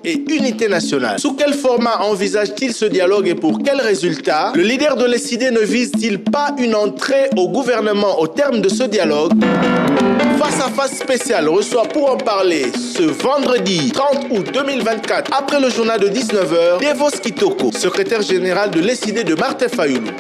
et unité nationale. Sous quel format envisage-t-il ce dialogue et pour quels résultats? Le leader de l'ESID ne vise-t-il pas une entrée au gouvernement au terme de ce dialogue? Face à face spécial reçoit pour en parler ce vendredi 30 août 2024 après le journal de 19h, Devos Kitoko, secrétaire général de l'ESID de Martin Fayulu.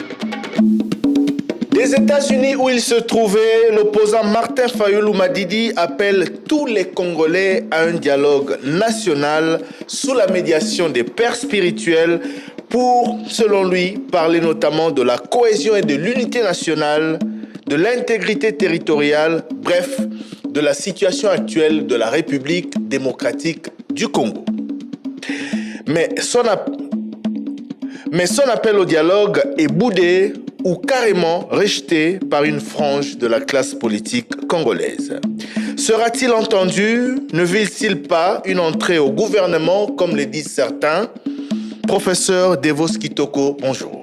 Des États-Unis où il se trouvait, l'opposant Martin Fayulu Madidi appelle tous les Congolais à un dialogue national sous la médiation des pères spirituels pour, selon lui, parler notamment de la cohésion et de l'unité nationale, de l'intégrité territoriale, bref, de la situation actuelle de la République démocratique du Congo. Mais son appel au dialogue est boudé ou carrément rejeté par une frange de la classe politique congolaise. Sera-t-il entendu? Ne vise-t-il pas une entrée au gouvernement, comme le disent certains? Professeur Devos Kitoko, bonjour.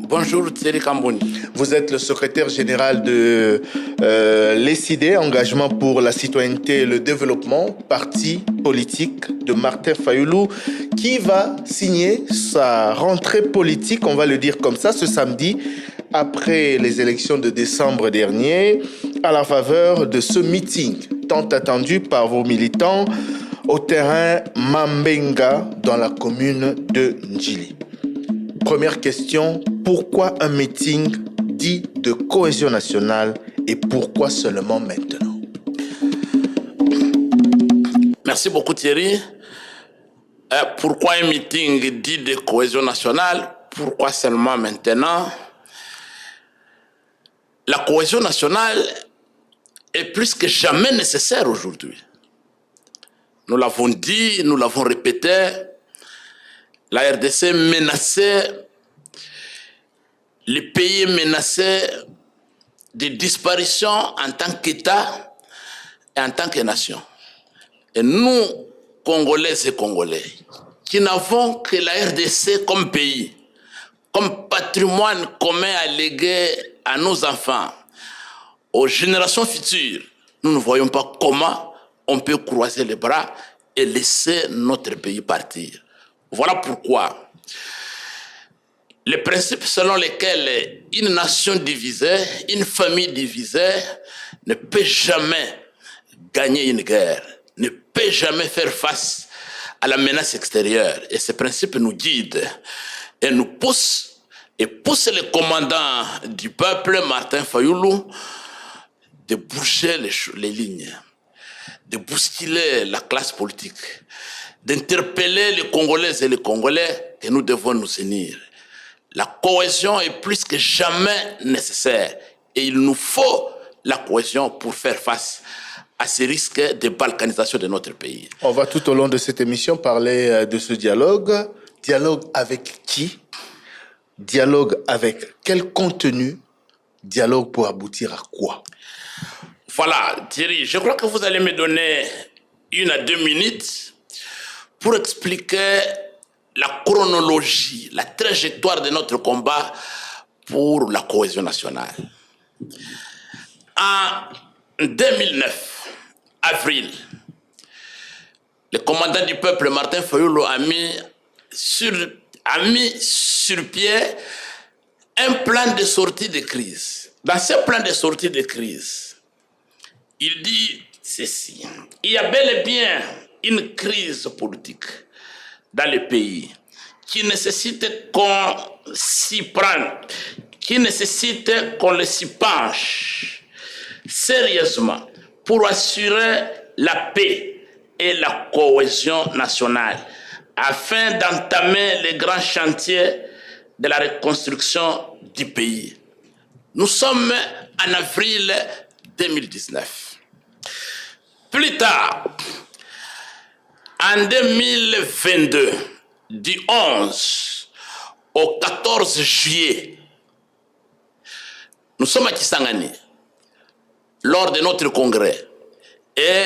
Bonjour Thierry Kambouni. Vous êtes le secrétaire général de l'ESID, Engagement pour la citoyenneté et le développement, parti politique de Martin Fayulu, qui va signer sa rentrée politique, on va le dire comme ça, ce samedi, après les élections de décembre dernier, à la faveur de ce meeting tant attendu par vos militants au terrain Mambenga dans la commune de Ndjili. Première question, pourquoi un meeting dit de cohésion nationale et pourquoi seulement maintenant? Merci beaucoup Thierry. Pourquoi un meeting dit de cohésion nationale? Pourquoi seulement maintenant? La cohésion nationale est plus que jamais nécessaire aujourd'hui. Nous l'avons dit, nous l'avons répété, la RDC menaçait, les pays menaçaient de disparition en tant qu'État et en tant que nation. Et nous, Congolaises et Congolais, qui n'avons que la RDC comme pays, comme patrimoine commun à léguer à nos enfants, aux générations futures, nous ne voyons pas comment on peut croiser les bras et laisser notre pays partir. Voilà pourquoi les principes selon lesquels une nation divisée, une famille divisée ne peut jamais gagner une guerre, ne peut jamais faire face à la menace extérieure. Et ces principes nous guident et nous poussent le commandant du peuple, Martin Fayulu, de bouger les lignes, de bousculer la classe politique, d'interpeller les Congolaises et les Congolais que nous devons nous unir. La cohésion est plus que jamais nécessaire et il nous faut la cohésion pour faire face à ces risques de balkanisation de notre pays. On va tout au long de cette émission parler de ce dialogue. Dialogue avec qui? Dialogue avec quel contenu? Dialogue pour aboutir à quoi? Voilà, Thierry, je crois que vous allez me donner 1 à 2 minutes pour expliquer la chronologie, la trajectoire de notre combat pour la cohésion nationale. En 2009, avril, le commandant du peuple, Martin Fayulu, a mis sur pied un plan de sortie de crise. Dans ce plan de sortie de crise, il dit ceci: il y a bel et bien une crise politique dans le pays qui nécessite qu'on s'y prenne, qui nécessite qu'on s'y penche sérieusement pour assurer la paix et la cohésion nationale afin d'entamer les grands chantiers de la reconstruction du pays. Nous sommes en avril 2019. Plus tard, en 2022, du 11 au 14 juillet, nous sommes à Kisangani, lors de notre congrès, et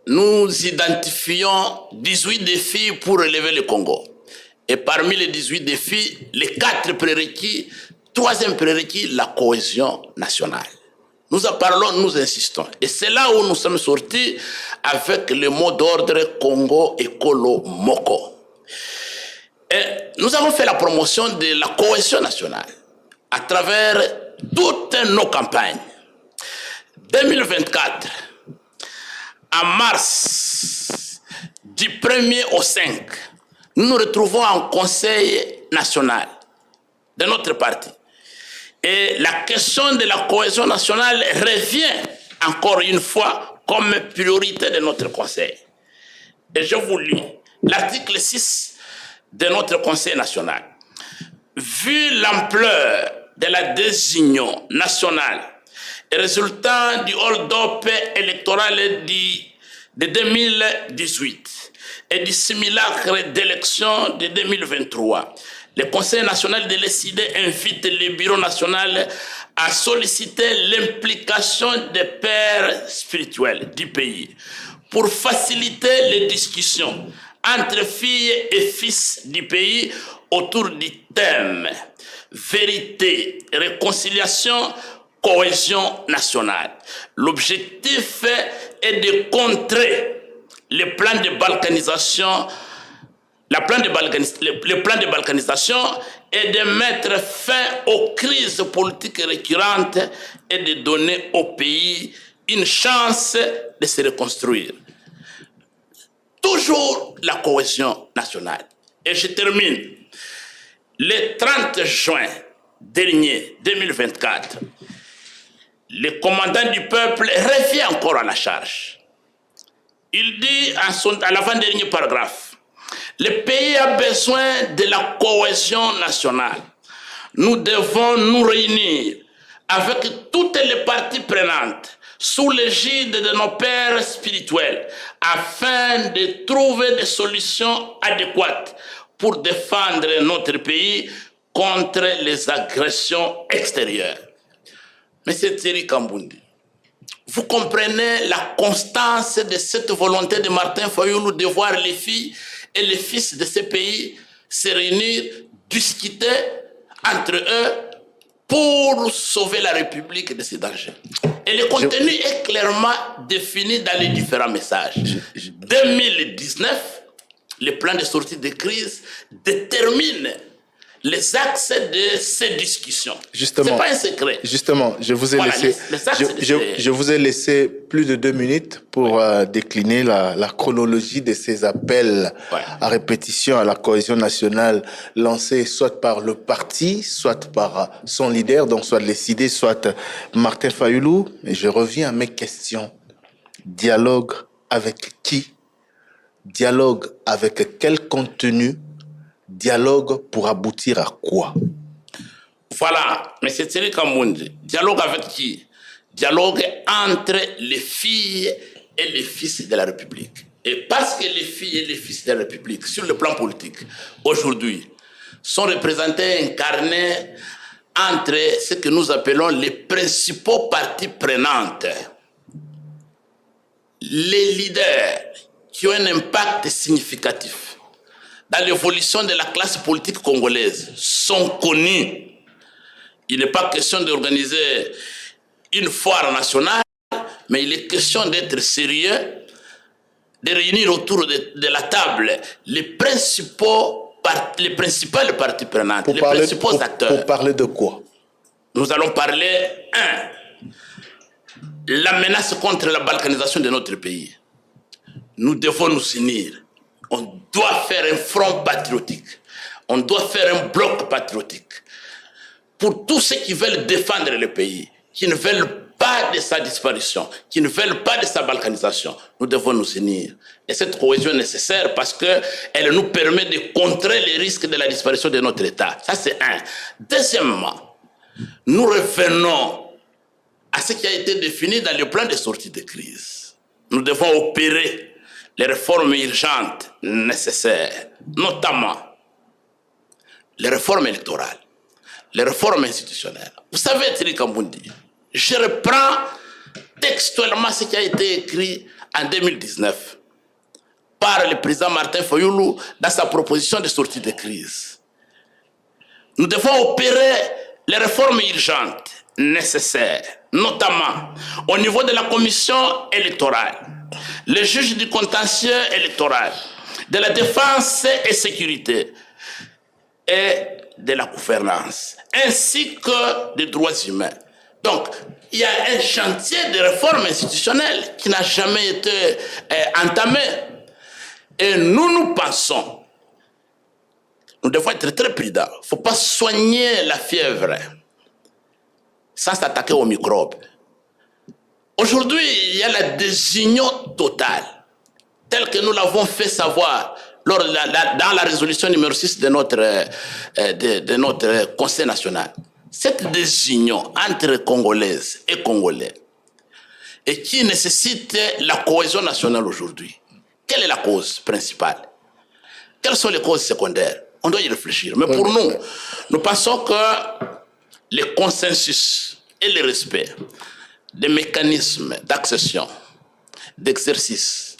nous identifions 18 défis pour relever le Congo. Et parmi les 18 défis, les 4 prérequis, 3e prérequis, la cohésion nationale. Nous en parlons, nous insistons. Et c'est là où nous sommes sortis avec le mot d'ordre Congo Ekolo Moko. Et nous avons fait la promotion de la cohésion nationale à travers toutes nos campagnes. 2024, en mars, du 1er au 5, nous nous retrouvons en Conseil national de notre parti. Et la question de la cohésion nationale revient encore une fois comme priorité de notre Conseil. Et je vous lis l'article 6 de notre Conseil national. Vu l'ampleur de la désunion nationale et résultant du hold-up électoral de 2018 et du simulacre d'élection de 2023, le Conseil national de l'ECID invite le Bureau national à solliciter l'implication des pères spirituels du pays pour faciliter les discussions entre filles et fils du pays autour du thème vérité, réconciliation, cohésion nationale. L'objectif est de contrer le plan de balkanisation, le plan de balkanisation est de mettre fin aux crises politiques récurrentes et de donner au pays une chance de se reconstruire. Toujours la cohésion nationale. Et je termine. Le 30 juin dernier, 2024, le commandant du peuple revient encore à la charge. Il dit à l'avant-dernier paragraphe, le pays a besoin de la cohésion nationale. Nous devons nous réunir avec toutes les parties prenantes sous l'égide de nos pères spirituels afin de trouver des solutions adéquates pour défendre notre pays contre les agressions extérieures. Monsieur Thierry Kambundi, vous comprenez la constance de cette volonté de Martin Fayoulou de voir les filles et les fils de ce pays se réunir, discuter entre eux pour sauver la République de ces dangers. Et le contenu est clairement défini dans les différents messages. 2019, le plan de sortie de crise détermine les axes de ces discussions. Justement, c'est pas un secret. Justement, je vous ai laissé, je vous ai laissé plus de 2 minutes pour décliner la chronologie de ces appels à répétition à la cohésion nationale lancés soit par le parti, soit par son leader, donc soit l'ECID, soit Martin Fayoulou. Et je reviens à mes questions. Dialogue avec qui? Dialogue avec quel contenu? Dialogue pour aboutir à quoi? Voilà, M. Thierry Kambundi. Dialogue avec qui? Dialogue entre les filles et les fils de la République. Et parce que les filles et les fils de la République, sur le plan politique, aujourd'hui, sont représentés, incarnés entre ce que nous appelons les principaux parties prenantes. Les leaders qui ont un impact significatif dans l'évolution de la classe politique congolaise sont connus. Il n'est pas question d'organiser une foire nationale, mais il est question d'être sérieux, de réunir autour de la table les principales parties prenantes, les principaux acteurs. Pour parler de quoi? Nous allons parler, la menace contre la balkanisation de notre pays. Nous devons nous unir. On doit faire un front patriotique. On doit faire un bloc patriotique. Pour tous ceux qui veulent défendre le pays, qui ne veulent pas de sa disparition, qui ne veulent pas de sa balkanisation, nous devons nous unir. Et cette cohésion est nécessaire parce qu'elle nous permet de contrer les risques de la disparition de notre État. Ça, c'est un. Deuxièmement, nous revenons à ce qui a été défini dans le plan de sortie de crise. Nous devons opérer les réformes urgentes nécessaires, notamment les réformes électorales, les réformes institutionnelles. Vous savez, Thierry Kambundi, je reprends textuellement ce qui a été écrit en 2019 par le président Martin Fayoulou dans sa proposition de sortie de crise. Nous devons opérer les réformes urgentes nécessaires, notamment au niveau de la commission électorale, les juges du contentieux électoral, de la défense et sécurité et de la gouvernance, ainsi que des droits humains. Donc, il y a un chantier de réforme institutionnelle qui n'a jamais été entamé. Et nous pensons, nous devons être très prudents. Il ne faut pas soigner la fièvre sans s'attaquer aux microbes. Aujourd'hui, il y a la désunion totale, telle que nous l'avons fait savoir dans la résolution numéro 6 de notre Conseil national. Cette désunion entre Congolaises et Congolais et qui nécessite la cohésion nationale aujourd'hui. Quelle est la cause principale? Quelles sont les causes secondaires? On doit y réfléchir. Mais pour nous pensons que le consensus et le respect des mécanismes d'accession, d'exercice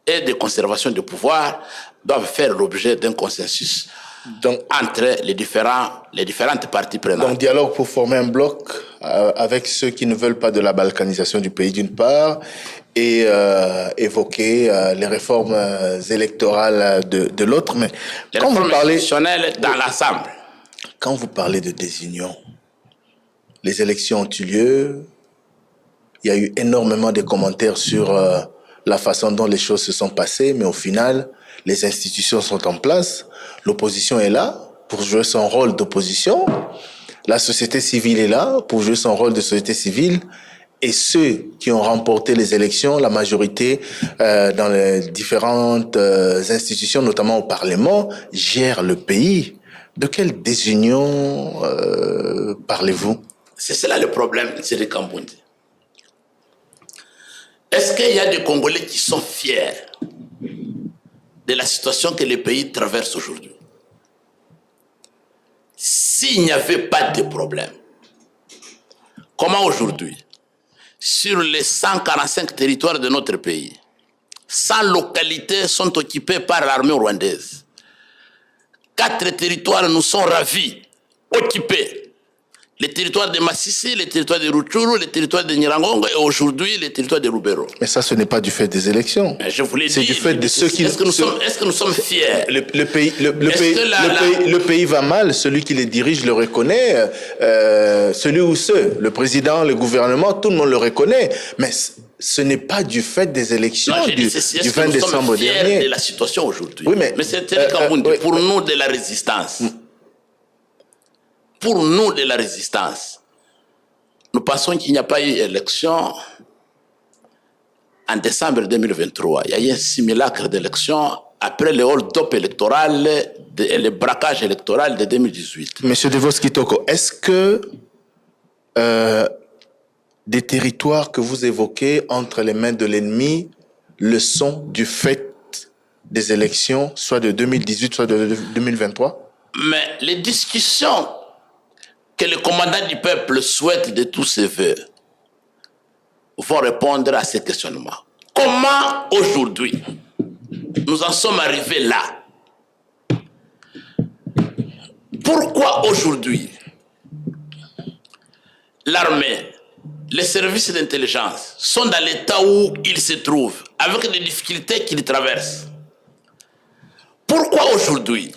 et de conservation du pouvoir doivent faire l'objet d'un consensus entre les différentes parties prenantes. Donc, dialogue pour former un bloc avec ceux qui ne veulent pas de la balkanisation du pays d'une part et évoquer les réformes électorales de l'autre. Mais les réformes institutionnelles dans l'ensemble. Quand vous parlez de désunion, les élections ont eu lieu, il y a eu énormément de commentaires sur la façon dont les choses se sont passées, mais au final, les institutions sont en place, l'opposition est là pour jouer son rôle d'opposition, la société civile est là pour jouer son rôle de société civile, et ceux qui ont remporté les élections, la majorité dans les différentes institutions, notamment au Parlement, gèrent le pays. De quelle désunion parlez-vous? C'est cela le problème, c'est Kambundi. Est-ce qu'il y a des Congolais qui sont fiers de la situation que le pays traverse aujourd'hui? S'il n'y avait pas de problème, comment aujourd'hui, sur les 145 territoires de notre pays, 100 localités sont occupées par l'armée rwandaise. 4 territoires nous sont ravis, occupés. Les territoires de Massissi, les territoires de Rutshuru, les territoires de Nyiragongo et aujourd'hui les territoires de Lubero. Mais ça, ce n'est pas du fait des élections. Je vous l'ai dit. C'est du fait de ceux qui... Est-ce que nous sommes fiers? Le pays va mal, celui qui les dirige le reconnaît, celui ou ceux, le président, le gouvernement, tout le monde le reconnaît. Mais ce n'est pas du fait des élections du 20 décembre dernier. Est-ce que nous sommes fiers de la situation aujourd'hui? Oui, mais c'est pour nous de la résistance. Pour nous de la résistance, nous pensons qu'il n'y a pas eu élection en décembre 2023. Il y a eu un simulacre d'élection après le hold-up électoral et le braquage électoral de 2018. Monsieur Devos Kitoko, est-ce que des territoires que vous évoquez entre les mains de l'ennemi le sont du fait des élections, soit de 2018, soit de 2023? Mais les discussions que le commandant du peuple souhaite de tous ses voeux vont répondre à ces questionnements. Comment aujourd'hui nous en sommes arrivés là? Pourquoi aujourd'hui l'armée, les services d'intelligence sont dans l'état où ils se trouvent, avec les difficultés qu'ils traversent? Pourquoi aujourd'hui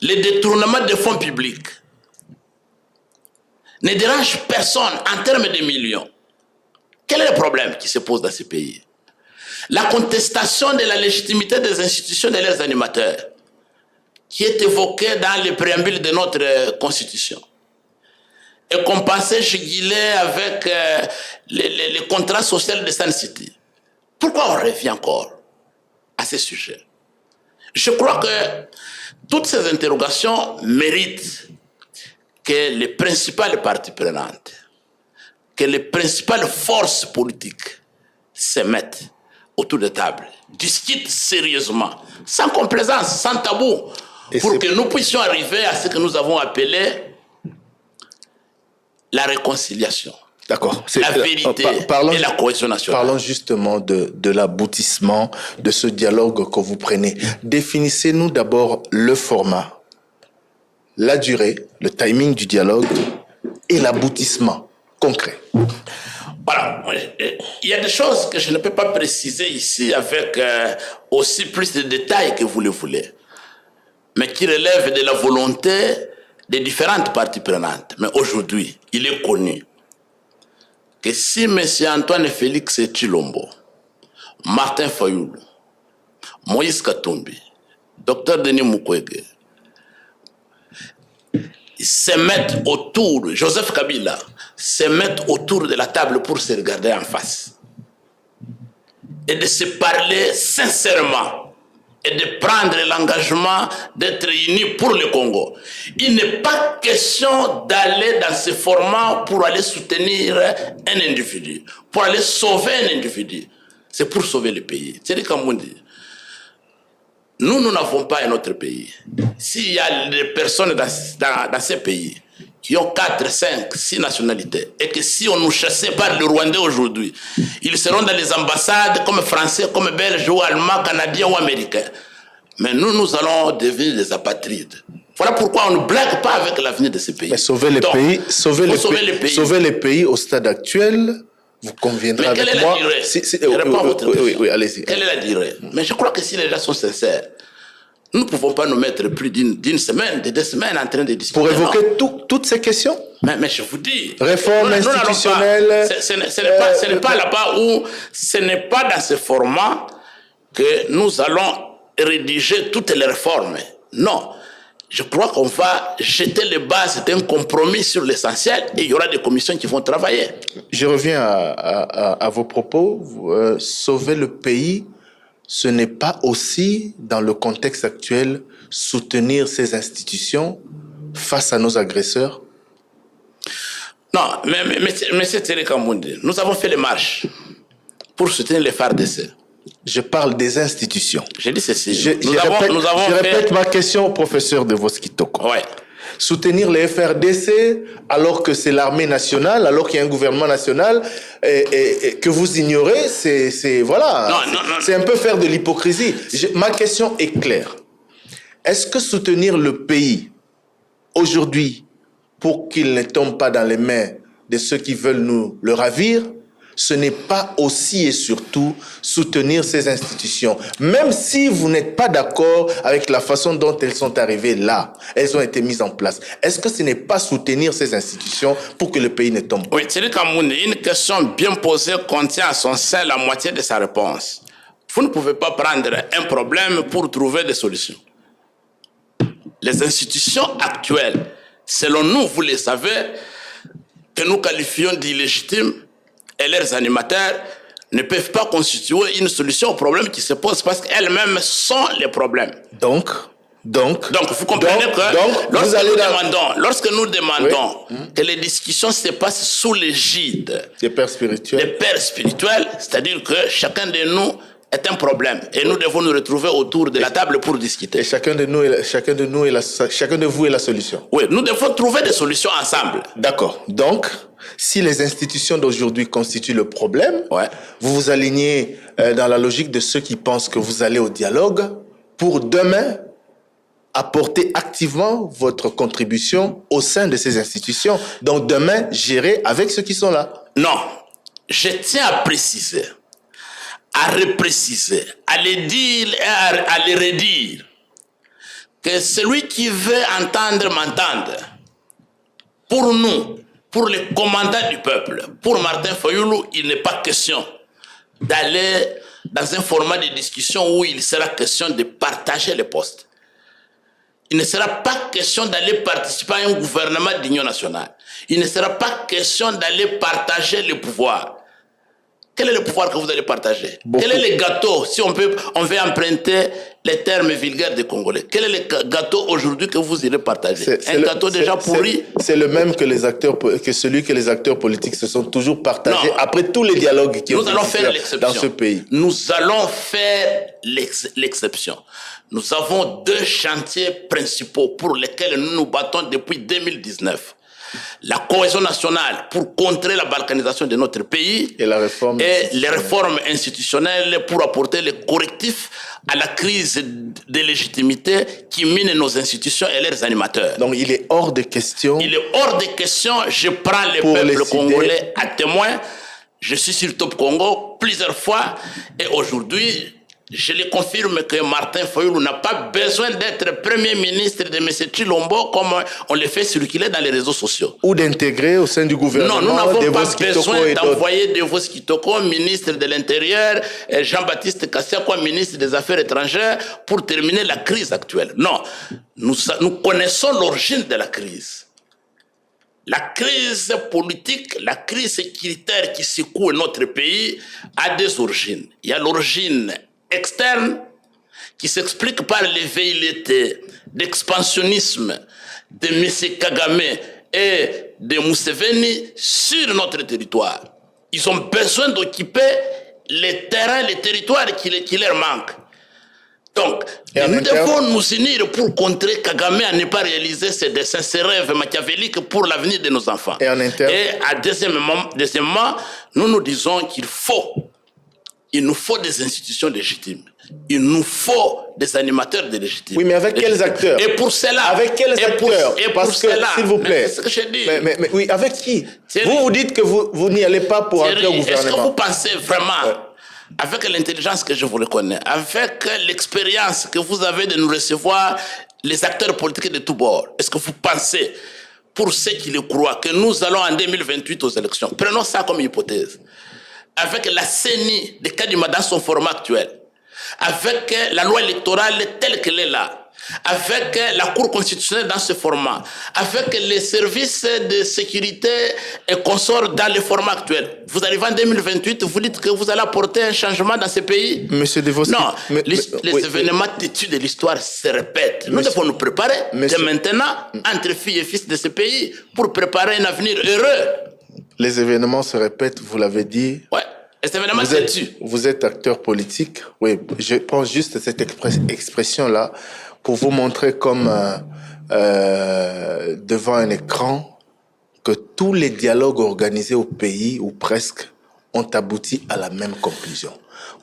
les détournements de fonds publics ne dérange personne en termes de millions? Quel est le problème qui se pose dans ces pays? La contestation de la légitimité des institutions et de leurs animateurs, qui est évoquée dans le préambule de notre Constitution, et compensée chez Guillet avec les contrats sociaux de Sun City. Pourquoi on revient encore à ces sujets? Je crois que toutes ces interrogations méritent que les principales parties prenantes, que les principales forces politiques se mettent autour de table, discutent sérieusement, sans complaisance, sans tabou, pour que nous puissions arriver à ce que nous avons appelé la réconciliation. D'accord. La vérité et la cohésion nationale. Parlons justement de l'aboutissement de ce dialogue que vous prenez. Définissez-nous d'abord le format, la durée, le timing du dialogue et l'aboutissement concret? Voilà, il y a des choses que je ne peux pas préciser ici avec aussi plus de détails que vous le voulez, mais qui relèvent de la volonté des différentes parties prenantes. Mais aujourd'hui, il est connu que si M. Antoine Félix Tshilombo, Martin Fayulu, Moïse Katumbi, Dr Denis Mukwege se mettent autour, Joseph Kabila, se mettent autour de la table pour se regarder en face et de se parler sincèrement et de prendre l'engagement d'être unis pour le Congo. Il n'est pas question d'aller dans ce format pour aller soutenir un individu, pour aller sauver un individu. C'est pour sauver le pays. C'est comme on dit. Nous n'avons pas un autre pays. S'il y a des personnes dans ces pays qui ont 4, 5, 6 nationalités, et que si on nous chassait par le Rwandais aujourd'hui, ils seront dans les ambassades comme Français, comme Belges, ou Allemands, Canadiens ou Américains. Mais nous allons devenir des apatrides. Voilà pourquoi on ne blague pas avec l'avenir de ces pays. Mais sauver les pays au stade actuel, vous conviendrez avec moi. Oui, allez-y. Quelle est la durée? Mais je crois que si les gens sont sincères, nous ne pouvons pas nous mettre plus d'une semaine, de 2 semaines en train de discuter. Pour évoquer toutes ces questions? Mais je vous dis. Réforme institutionnelle. Ce n'est pas là-bas où, ce n'est pas dans ce format que nous allons rédiger toutes les réformes. Non. Je crois qu'on va jeter les bases d'un compromis sur l'essentiel et il y aura des commissions qui vont travailler. Je reviens à vos propos. Sauver le pays, ce n'est pas aussi, dans le contexte actuel, soutenir ces institutions face à nos agresseurs? Non, mais M. Thierry Kamboundé, nous avons fait les marches pour soutenir les FARDC. Je parle des institutions. J'ai dit ceci. Je répète ma question au professeur de Voskitoko. Ouais. Soutenir les FRDC alors que c'est l'armée nationale, alors qu'il y a un gouvernement national et que vous ignorez, c'est un peu faire de l'hypocrisie. Ma question est claire. Est-ce que soutenir le pays aujourd'hui pour qu'il ne tombe pas dans les mains de ceux qui veulent nous le ravir, ce n'est pas aussi et surtout soutenir ces institutions, même si vous n'êtes pas d'accord avec la façon dont elles sont arrivées là, elles ont été mises en place. Est-ce que ce n'est pas soutenir ces institutions pour que le pays ne tombe pas? Oui, Thierry Kamboundé, une question bien posée contient à son sein la moitié de sa réponse. Vous ne pouvez pas prendre un problème pour trouver des solutions. Les institutions actuelles, selon nous, vous le savez, que nous qualifions d'illégitimes, et leurs animateurs ne peuvent pas constituer une solution aux problèmes qui se posent parce qu'elles-mêmes sont les problèmes. Donc, vous comprenez que lorsque nous demandons que les discussions se passent sous l'égide des pères spirituels, c'est-à-dire que chacun de nous est un problème et nous devons nous retrouver autour de la table pour discuter. Et chacun de vous est la solution. Oui, nous devons trouver des solutions ensemble. D'accord. Donc, si les institutions d'aujourd'hui constituent le problème, vous vous alignez dans la logique de ceux qui pensent que vous allez au dialogue pour demain apporter activement votre contribution au sein de ces institutions. Donc demain, gérer avec ceux qui sont là. Non, je tiens à préciser, à repréciser, à le dire et à le redire, que celui qui veut entendre m'entende. Pour nous, pour les commandants du peuple, pour Martin Fayulu, il n'est pas question d'aller dans un format de discussion où il sera question de partager les postes. Il ne sera pas question d'aller participer à un gouvernement d'union nationale. Il ne sera pas question d'aller partager le pouvoir. Quel est le pouvoir que vous allez partager? Quel est le gâteau, si on veut emprunter les termes vulgaires des Congolais? Quel est le gâteau aujourd'hui que vous irez partager? Gâteau déjà pourri? C'est le même que celui que les acteurs politiques se sont toujours partagés après tous les dialogues qui ont existé dans ce pays. Nous allons faire l'exception. Nous avons 2 chantiers principaux pour lesquels nous nous battons depuis 2019. la cohésion nationale pour contrer la balkanisation de notre pays et les réformes institutionnelles pour apporter les correctifs à la crise de légitimité qui mine nos institutions et leurs animateurs. Donc il est hors de question. Il est hors de question, je prends le peuple congolais à témoin. Je suis sur Top Congo plusieurs fois et aujourd'hui, je le confirme que Martin Fayulu n'a pas besoin d'être Premier ministre de M. Chilombo comme on le fait circuler dans les réseaux sociaux. Ou d'intégrer au sein du gouvernement. Non, nous n'avons pas besoin d'envoyer Devos Kitoko, ministre de l'Intérieur, et Jean-Baptiste Kassiako, ministre des Affaires étrangères, pour terminer la crise actuelle. Non, nous connaissons l'origine de la crise. La crise politique, la crise sécuritaire qui secoue notre pays a des origines. Il y a l'origine externe qui s'explique par les velléités d'expansionnisme de M. Kagame et de Museveni sur notre territoire. Ils ont besoin d'occuper les terrains, les territoires qui leur manquent. Donc, nous devons nous unir pour contrer Kagame à ne pas réaliser ses desseins, ses rêves machiavéliques pour l'avenir de nos enfants. Et deuxièmement, nous disons il nous faut des institutions légitimes. Il nous faut des animateurs de légitimes. Oui, mais avec quels acteurs? Et pour cela. Avec quels acteurs? Parce que, s'il vous plaît. C'est ce que je dis. Mais oui, avec qui? Vous dites que vous n'y allez pas pour entrer au gouvernement. Est-ce que vous pensez vraiment, avec l'intelligence que je vous reconnais, avec l'expérience que vous avez de nous recevoir, les acteurs politiques de tous bords, est-ce que vous pensez, pour ceux qui le croient, que nous allons en 2028 aux élections, prenons ça comme hypothèse, avec la CENI de Kadima dans son format actuel, avec la loi électorale telle qu'elle est là, avec la Cour constitutionnelle dans ce format, avec les services de sécurité et consorts dans le format actuel. Vous arrivez en 2028, vous dites que vous allez apporter un changement dans ce pays? Monsieur Devos, non, les événements têtus de l'histoire se répètent. Nous devons nous préparer dès maintenant, entre filles et fils de ce pays, pour préparer un avenir heureux. Les événements se répètent, vous l'avez dit. Ouais. Vous êtes acteur politique. Oui, je prends juste cette expression-là pour vous montrer comme devant un écran que tous les dialogues organisés au pays, ou presque, ont abouti à la même conclusion.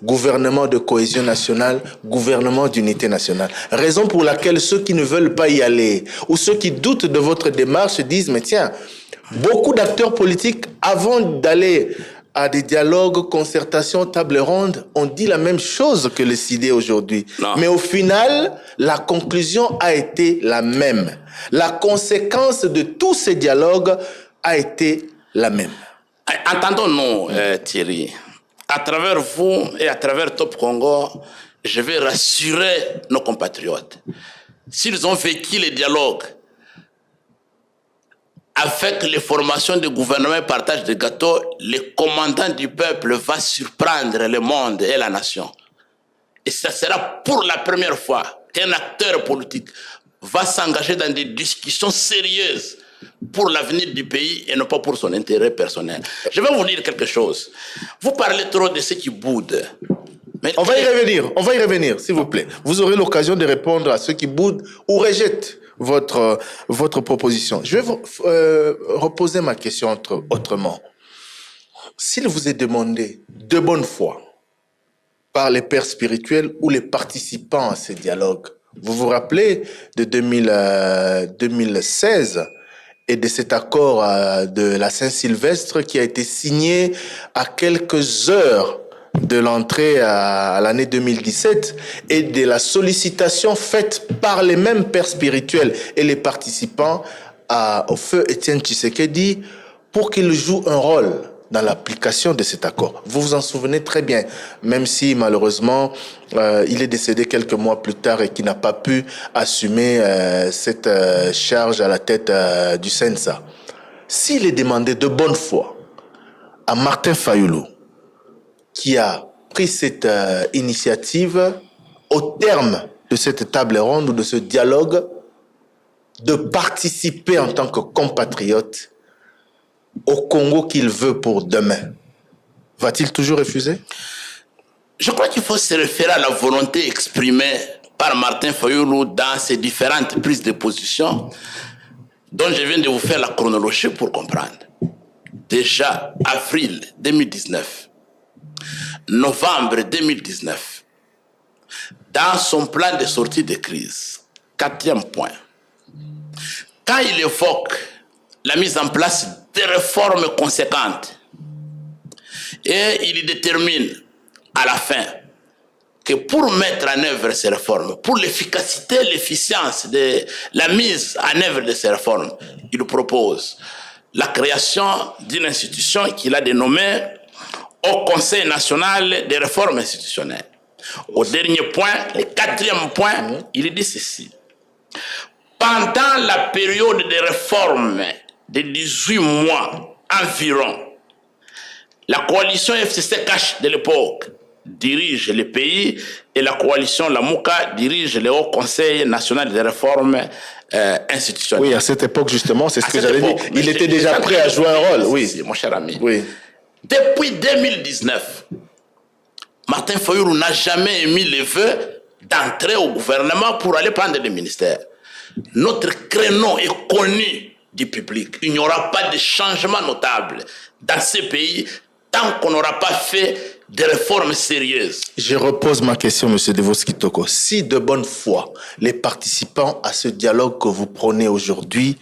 Gouvernement de cohésion nationale, gouvernement d'unité nationale. Raison pour laquelle ceux qui ne veulent pas y aller, ou ceux qui doutent de votre démarche disent, mais tiens, beaucoup d'acteurs politiques, avant d'aller à des dialogues, concertations, tables rondes, on dit la même chose que le CID aujourd'hui. Mais au final, la conclusion a été la même. La conséquence de tous ces dialogues a été la même. Entendons-nous, Thierry. À travers vous et à travers Top Congo, je vais rassurer nos compatriotes. S'ils ont vécu les dialogues avec les formations de gouvernement et partage de gâteaux, le commandant du peuple va surprendre le monde et la nation. Et ça sera pour la première fois qu'un acteur politique va s'engager dans des discussions sérieuses pour l'avenir du pays et non pas pour son intérêt personnel. Je vais vous dire quelque chose. Vous parlez trop de ceux qui boudent. Mais on va y revenir, s'il vous plaît. Vous aurez l'occasion de répondre à ceux qui boudent ou rejettent votre proposition. Je vais vous reposer ma question autrement. S'il vous est demandé de bonne foi par les pères spirituels ou les participants à ces dialogues, vous vous rappelez de 2016 et de cet accord de la Saint-Sylvestre qui a été signé à quelques heures de l'entrée à l'année 2017 et de la sollicitation faite par les mêmes pères spirituels et les participants au feu Étienne Tshisekedi pour qu'il joue un rôle dans l'application de cet accord. Vous vous en souvenez très bien, même si malheureusement il est décédé quelques mois plus tard et qu'il n'a pas pu assumer cette charge à la tête du CENSA. S'il est demandé de bonne foi à Martin Fayulu, qui a pris cette initiative au terme de cette table ronde ou de ce dialogue, de participer en tant que compatriote au Congo qu'il veut pour demain. Va-t-il toujours refuser? Je crois qu'il faut se référer à la volonté exprimée par Martin Fayulu dans ses différentes prises de position. dont je viens de vous faire la chronologie pour comprendre. Déjà, avril 2019, novembre 2019, dans son plan de sortie de crise, 4e point, quand il évoque la mise en place des réformes conséquentes, et il détermine à la fin que pour mettre en œuvre ces réformes, pour l'efficacité, l'efficience de la mise en œuvre de ces réformes, il propose la création d'une institution qu'il a dénommée au Conseil national des réformes institutionnelles. Au dernier point, le 4e point, il dit ceci. Pendant la période de réforme de 18 mois environ, la coalition FCC-CACH de l'époque dirige le pays et la coalition Lamouka dirige le Haut Conseil national des réformes institutionnelles. Oui, à cette époque, justement, c'est ce que j'allais dire. Il était déjà prêt à jouer un rôle. Oui, mon cher ami. Oui. Depuis 2019, Martin Fayulu n'a jamais émis le vœu d'entrer au gouvernement pour aller prendre le ministère. Notre créneau est connu du public. Il n'y aura pas de changement notable dans ce pays tant qu'on n'aura pas fait des réformes sérieuses. Je repose ma question, M. Devoski Kitoko. Si de bonne foi, les participants à ce dialogue que vous prenez aujourd'hui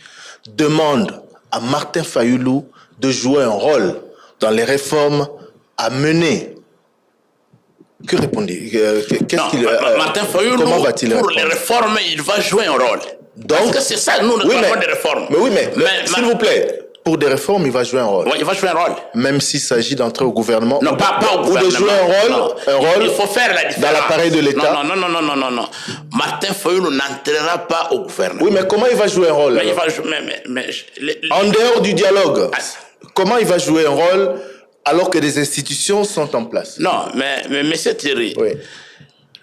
demandent à Martin Fayulu de jouer un rôle dans les réformes à mener, que répondez-vous? Martin Fayulu, comment va-t-il pour répondre? les réformes, il va jouer un rôle. Donc, parce que c'est ça, nous réclamons des réformes. Mais oui, mais s'il vous plaît, pour des réformes, il va jouer un rôle. Oui, il va jouer un rôle. Même s'il s'agit d'entrer au gouvernement. Non, pas au gouvernement. Ou de jouer un rôle il faut faire la différence. Dans l'appareil de l'État. Non. Martin Fayulu n'entrera pas au gouvernement. Oui, mais comment il va jouer un rôle? Mais il va jouer, en dehors du dialogue, comment il va jouer un rôle alors que des institutions sont en place? Non, mais M. Thierry, oui.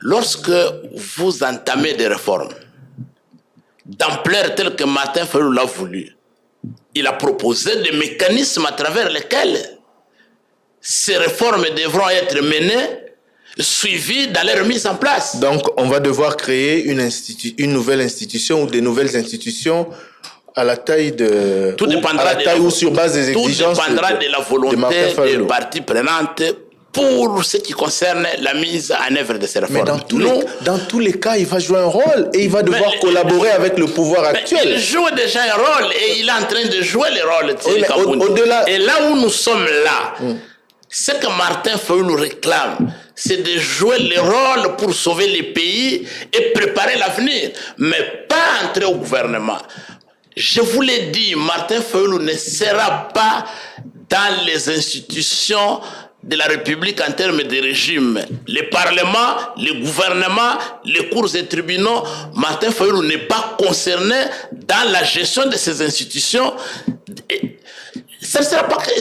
Lorsque vous entamez des réformes d'ampleur telle que Martin Fayulu l'a voulu, il a proposé des mécanismes à travers lesquels ces réformes devront être menées, suivies dans leur mise en place. Donc, on va devoir créer une nouvelle institution ou des nouvelles institutions à la taille de... Tout dépendra ou sur base des exigences de la volonté des parties prenantes pour ce qui concerne la mise en œuvre de ces réformes. Mais dans tous les cas, il va jouer un rôle et il va devoir collaborer avec le pouvoir actuel. Il joue déjà un rôle et il est en train de jouer le rôle. Au-delà... Et là où nous sommes là, ce que Martin Fayulu nous réclame, c'est de jouer le rôle pour sauver les pays et préparer l'avenir, mais pas entrer au gouvernement. Je vous l'ai dit, Martin Fayulu ne sera pas dans les institutions de la République en termes de régime. Le Parlement, le gouvernement, les cours et tribunaux, Martin Fayulu n'est pas concerné dans la gestion de ces institutions.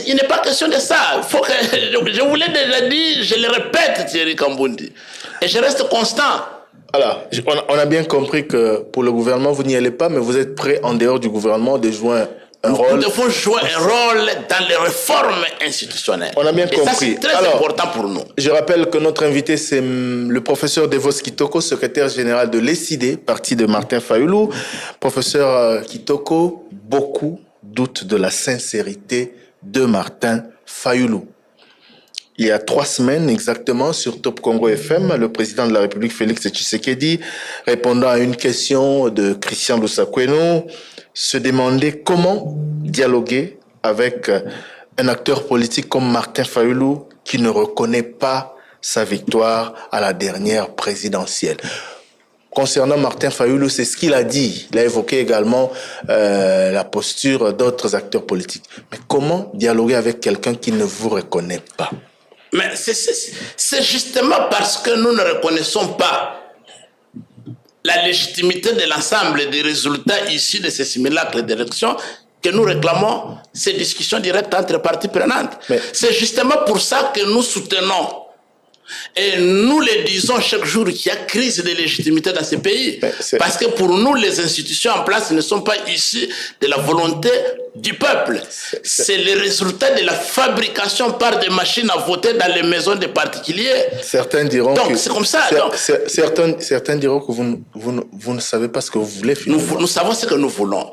Il n'est pas question de ça. Je vous l'ai déjà dit, je le répète, Thierry Kambundi. Et je reste constant. Alors, on a bien compris que pour le gouvernement, vous n'y allez pas, mais vous êtes prêt en dehors du gouvernement de jouer un rôle. Nous devons jouer un rôle dans les réformes institutionnelles. On a bien compris. Ça, c'est très important pour nous. Je rappelle que notre invité, c'est le professeur Devoski Kitoko, secrétaire général de l'ESID, parti de Martin Fayulu. Professeur Kitoko, beaucoup doutent de la sincérité de Martin Fayulu. Il y a 3 semaines exactement, sur Top Congo FM, le président de la République, Félix Tshisekedi, répondant à une question de Christian Lusakweno, se demandait comment dialoguer avec un acteur politique comme Martin Fayulu qui ne reconnaît pas sa victoire à la dernière présidentielle. Concernant Martin Fayulu, c'est ce qu'il a dit. Il a évoqué également la posture d'autres acteurs politiques. Mais comment dialoguer avec quelqu'un qui ne vous reconnaît pas? Mais c'est justement parce que nous ne reconnaissons pas la légitimité de l'ensemble des résultats issus de ces simulacres d'élection que nous réclamons ces discussions directes entre parties prenantes. C'est justement pour ça que nous soutenons et nous le disons chaque jour qu'il y a crise de légitimité dans ce pays. Parce que pour nous, les institutions en place ne sont pas issues de la volonté du peuple. C'est le résultat de la fabrication par des machines à voter dans les maisons des particuliers. Certains diront donc c'est comme ça. Certains diront que vous ne savez pas ce que vous voulez. Nous savons ce que nous voulons.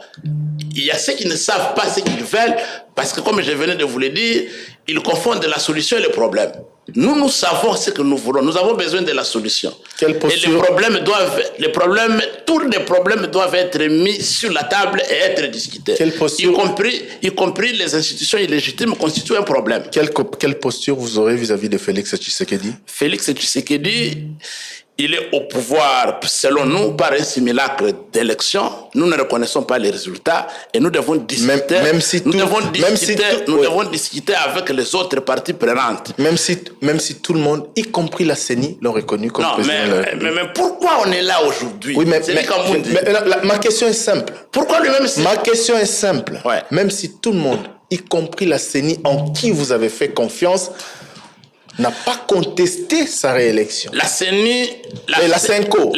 il y a ceux qui ne savent pas ce qu'ils veulent, parce que comme je venais de vous le dire, ils confondent la solution et le problème. Nous savons ce que nous voulons. Nous avons besoin de la solution. Quelle posture? Et tous les problèmes doivent être mis sur la table et être discutés. Quelle posture? Y compris les institutions illégitimes constituent un problème. Quelle posture vous aurez vis-à-vis de Félix Tshisekedi? Félix Tshisekedi, il est au pouvoir, selon nous, par un simulacre d'élection. Nous ne reconnaissons pas les résultats et nous devons discuter. Nous devons discuter avec les autres parties prenantes. Même si tout le monde, y compris la CENI, l'ont reconnu comme président. Mais pourquoi on est là aujourd'hui? Oui, ma question est simple. Pourquoi lui-même? Ma question est simple. Ouais. Même si tout le monde, y compris la CENI, en qui vous avez fait confiance, n'a pas contesté sa réélection. La CENI... La CENCO.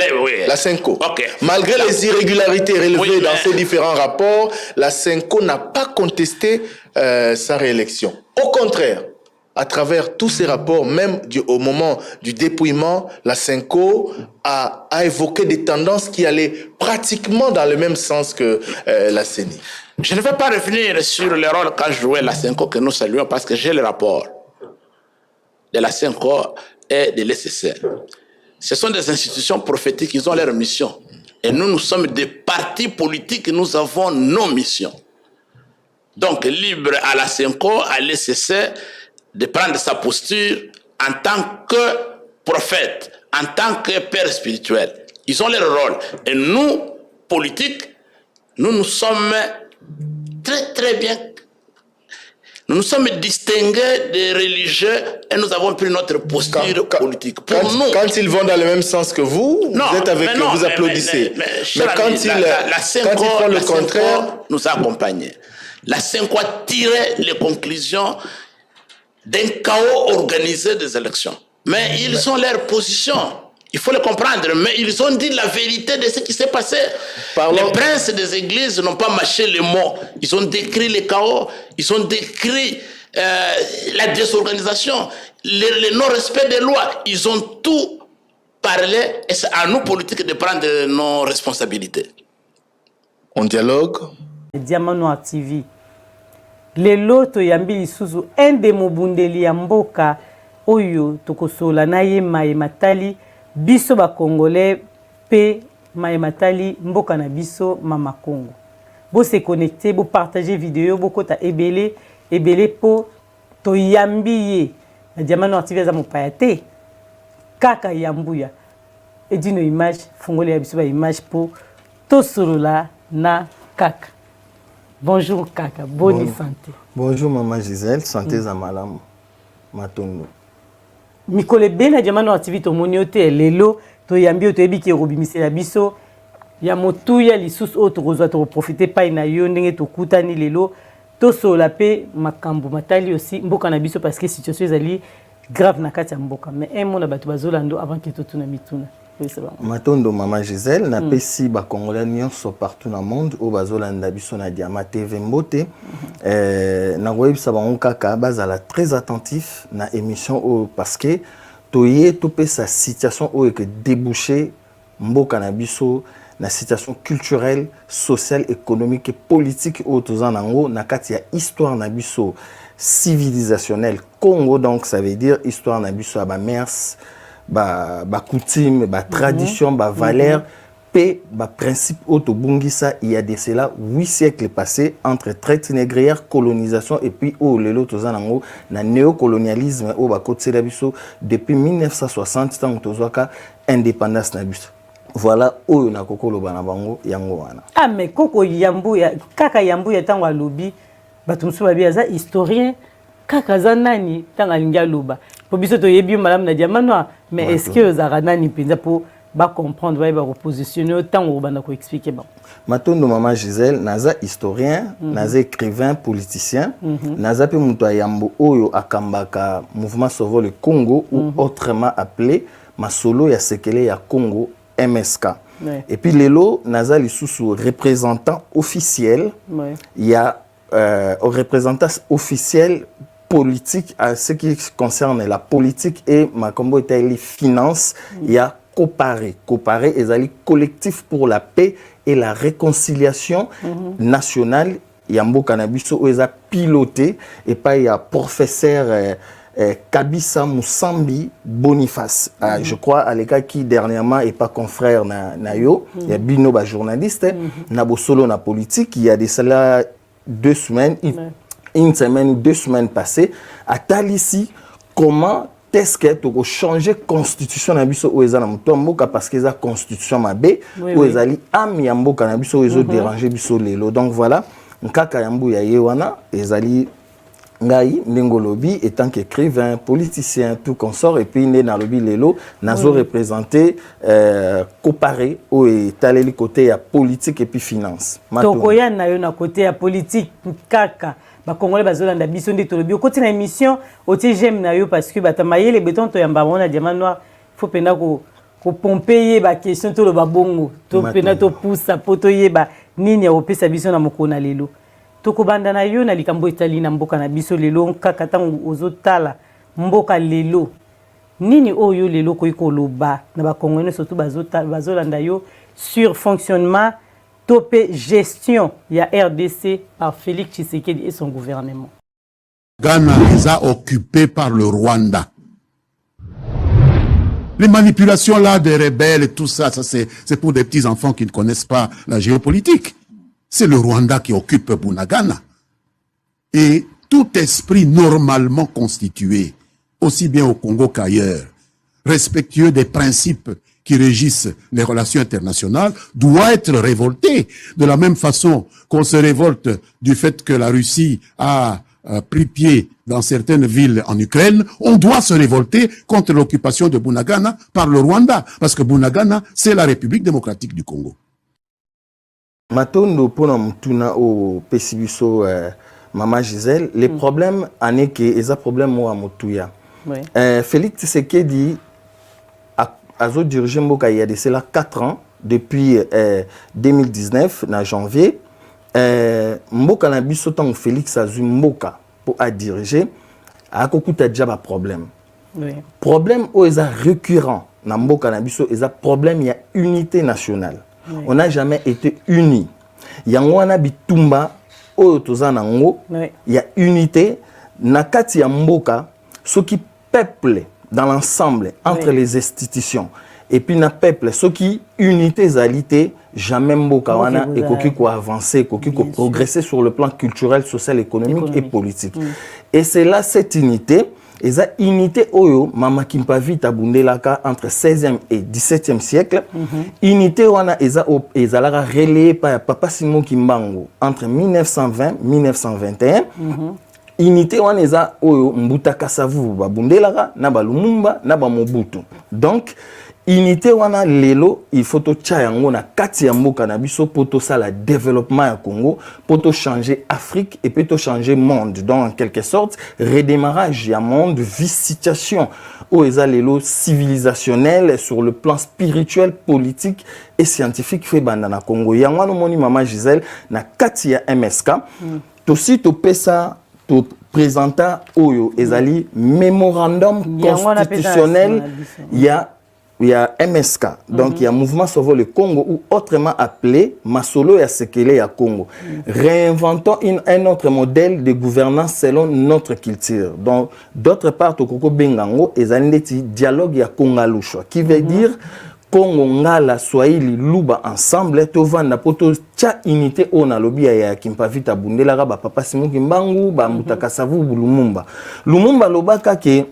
La CENCO. Okay. Malgré les irrégularités relevées dans ces différents rapports, la CENCO n'a pas contesté sa réélection. Au contraire, à travers tous ces rapports, même au moment du dépouillement, la CENCO a évoqué des tendances qui allaient pratiquement dans le même sens que la CENI. Je ne vais pas revenir sur le rôle qu'a joué la CENCO que nous saluons parce que j'ai le rapport de la CENCO et de l'SSR. Ce sont des institutions prophétiques, ils ont leur mission. Et nous sommes des partis politiques, nous avons nos missions. Donc, libre à la CENCO, à l'SSR, de prendre sa posture en tant que prophète, en tant que père spirituel. Ils ont leur rôle. Et nous, politiques, nous sommes très très bien. Nous sommes distingués des religieux et nous avons pris notre posture politique. Quand ils vont dans le même sens que vous, vous êtes avec eux, vous applaudissez. Mais quand ils font le contraire, nous accompagnons. La CENCO a tiré les conclusions d'un chaos organisé des élections. Mais ils ont leur position. Il faut le comprendre, mais ils ont dit la vérité de ce qui s'est passé. Les princes des églises n'ont pas mâché les mots. Ils ont décrit le chaos, ils ont décrit la désorganisation, le non-respect des lois. Ils ont tout parlé et c'est à nous, politiques, de prendre nos responsabilités. On dialogue. Diamant Noir TV. Lelo toyambi lisuzu ende mobundeli ya mboka oyo tokosola na ye matali biso ba congolais pe matali mboka na biso mama Congo. Bo se connecter, bo partager vidéo, bo kota ebele po toyambi ye. Na Diamant Noir TV za mopaya te. Kaka yambuya. Edino image fungole ya biso ba image po tosolola na kaka. Bonjour Kaka, bonne santé. Bonjour Maman Gisèle, santé za malamu. Matondo. Mikole bena Diamant Noir TV to moniote lelo to yambi to ebiki robimisela biso ya motuya lisusu auto kozwa to profiter pa na yo ndenge to kutani lelo to sola pe makambo matali aussi mboka na biso parce que situation ezali grave na kati ya mboka mais un mona bato bazolando avant que to tuna mituna. Matondo Maman Gisèle na pesi ba congolais nyonso partout na monde o bazolanda biso na Diamant TV mbote na koyebisa bango kaka bazala très attentif na émission o parce que toye to pesa situation o que déboucher mboka na biso na situation culturelle, sociale, économique et politique o tozanango na kati ya histoire na biso civilisationnelle Congo, donc ça veut dire histoire na biso ba mers ba coutume, ba tradition, ba valeur, pe ba principe autobungisa il y a de cela 8 siècles passés entre traite négrière, colonisation et puis au lelo tozanango na néocolonialisme au ba kotsela biso depuis 1960 tant tozwaka indépendance na biso. Voilà oyo na kokolo bana bango yango wana. Ah mais koko yambuya kaka yambuya tango alobi bato musu babia za historien kaka za nani tanga linga loba. Po biso to yebi madame na Diamant Noir mais est-ce que za nani penza po ba comprendre ba repositionner tango bana ko expliquer ba. Matondo Maman Gisèle naza historien, naza écrivain, politicien, naza pe muto yambo oyo akambaka mouvement Sauver le Congo ou autrement appelé Masolo ya Sekele ya Congo MSK. Ouais. Et puis lelo naza lisusu représentant officiel. Ouais. Il y a représentant officiel politique à ce qui concerne la politique et ma combo les finances. Il y a coparer ezali collectif pour la paix et la réconciliation nationale yamboka na biso oyo eza piloté et pas ya professeur Kabisa Moussambi Boniface. Je crois à l'écart qui dernièrement est pas confrère na yo, il y a bino ba journaliste, na bo solo na politique, il y a de cela 2 semaines, une semaine ou 2 semaines passées, à Talissi, comment est-ce que tu as changé la constitution na biso ou ezana mtomboka parce que la constitution mabé ou ezali am yamboka na biso ezo déranger biso lelo. Donc voilà, nkaka yambu ya yewana ezali ngai ndengolobi étant qu'écrivain, politicien, tout consort et puis né dans le lelo nazo représenté comparé au taleli côté ya politique et puis finance. Tokoya na yo na côté ya politique kaka ba congolais bazolanda biso ndi tolobi côté na émission oti j'aime na yo parce que batamaye les béton to yamba mona diamant noir faut pena ko pomper ba question to lo ba bongo to pena to poussa poto yeba nini ya opesa biso na mokona lelo. Toko banda na yo na likambo etali na mboka na biso lelo kaka tango ozotala mboka lelo nini oyo lelo ko ikoloba na ba congolais surtout bazolanda yo sur fonctionnement topé gestion ya RDC par Félix Tshisekedi et son gouvernement. Ghana est occupé par le Rwanda. Les manipulations là des rebelles et tout ça, c'est pour des petits enfants qui ne connaissent pas la géopolitique. C'est le Rwanda qui occupe Bunagana. Et tout esprit normalement constitué, aussi bien au Congo qu'ailleurs, respectueux des principes qui régissent les relations internationales, doit être révolté. De la même façon qu'on se révolte du fait que la Russie a pris pied dans certaines villes en Ukraine, on doit se révolter contre l'occupation de Bunagana par le Rwanda, parce que Bunagana, c'est la République démocratique du Congo. Matondo pona mutuna au pesibiso Maman Gisèle, les problèmes ané que les problèmes moi mutuya. Félix Tshisekedi a dirigé Mboka il y a de cela 4 ans depuis 2019 en janvier. Mboka na biso tant Félix azu Mboka pour a diriger a kokuta déjà ba problème. Problème o eza récurrent na Mboka na biso eza problème il y a unité nationale. On n'a jamais été unis. Yangwana bitumba oyo tozana ngo, il y a unité nakati ya mboka ceux qui peuple dans l'ensemble entre les institutions et puis na peuple ceux qui unité zalité jamais mboka wana ekoki ko avancer ekoki ko progresser sur le plan culturel, social, économique et politique. Et c'est là cette unité et ça unité oyo mama kimpavita bundelaka entre 16e et 17e siècle. Unité wana ezalaka relayé par Papa Simon Kimbangu entre 1920 1921. Unité wana eza oyo Mbuta Kasavu babundelaka na ba Lumumba na ba Mobutu. Donc unité wana lelo il faut to yango na kati ya mboka na biso poto ça la développement ya Congo poto changer Afrique et poto changer monde. Donc en quelque sorte redémarrage ya monde vie situation où eza lelo civilisationnel sur le plan spirituel, politique et scientifique fait banda na Congo. Yango no moni Maman Gisèle na kati ya MSK to si to pesa to présenta oyo ezali mémorandum constitutionnel il y a MSK, donc il y a Mouvement Sauvons le Congo, ou autrement appelé Masolo ya Sekele ya Congo. Réinventons un autre modèle de gouvernance selon notre culture. Donc, d'autre part, Tokoko Bengango, et Zaneti dialogue ya Kongalusha, qui veut dire Congo Ngala Swahili Luba ensemble, Tovanda Poto Tcha unité on a lobby ya Kimpavita Bundelara, Papa Simon Kimbangu, Mbuta Kasavu, Lumumba. Lumumba Lobaka ke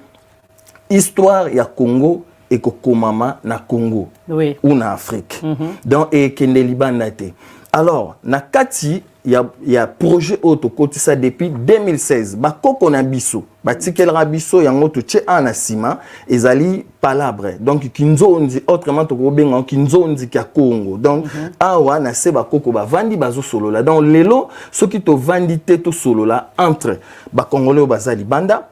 histoire ya Congo et Kokomama na Congo ou na Afrique. Donc et Kendelibandate. Alors na kati il y a projet auto côté ça depuis 2016. Ba koko na biso, ba tikelra biso yango to tche anasima ezali palabre. Donc kinzo ndi autrement to ko benga kinzo ndi ka Congo. Donc awa na se ba koko ba vandi bazo solo là. Donc lelo ce qui to vandi te to solo là entre ba congolais bazali banda,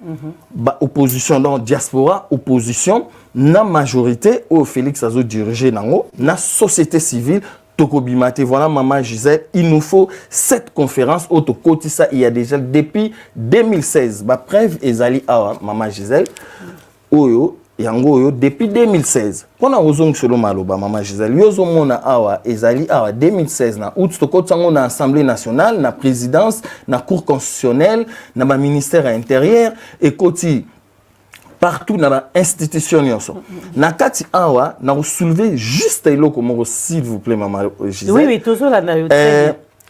ba opposition donc diaspora, opposition na majorité au Félix azo diriger nango, na société civile Tokobimate, voilà Maman Gisèle, il nous faut cette conférence au côté ça il y a déjà depuis 2016. Ba preuve ezali awa Maman Gisèle oyo yango yo depuis 2016 pona ozong solo maloba mama Gisèle yozo mona awa ezali awa 2016 na août tokotsango na assemblée nationale na présidence na cour constitutionnelle na ba ministère intérieur et koti partout dans l'institution na kati awa na soulever juste eloko moko s'il vous plaît maman Gisèle oui toujours la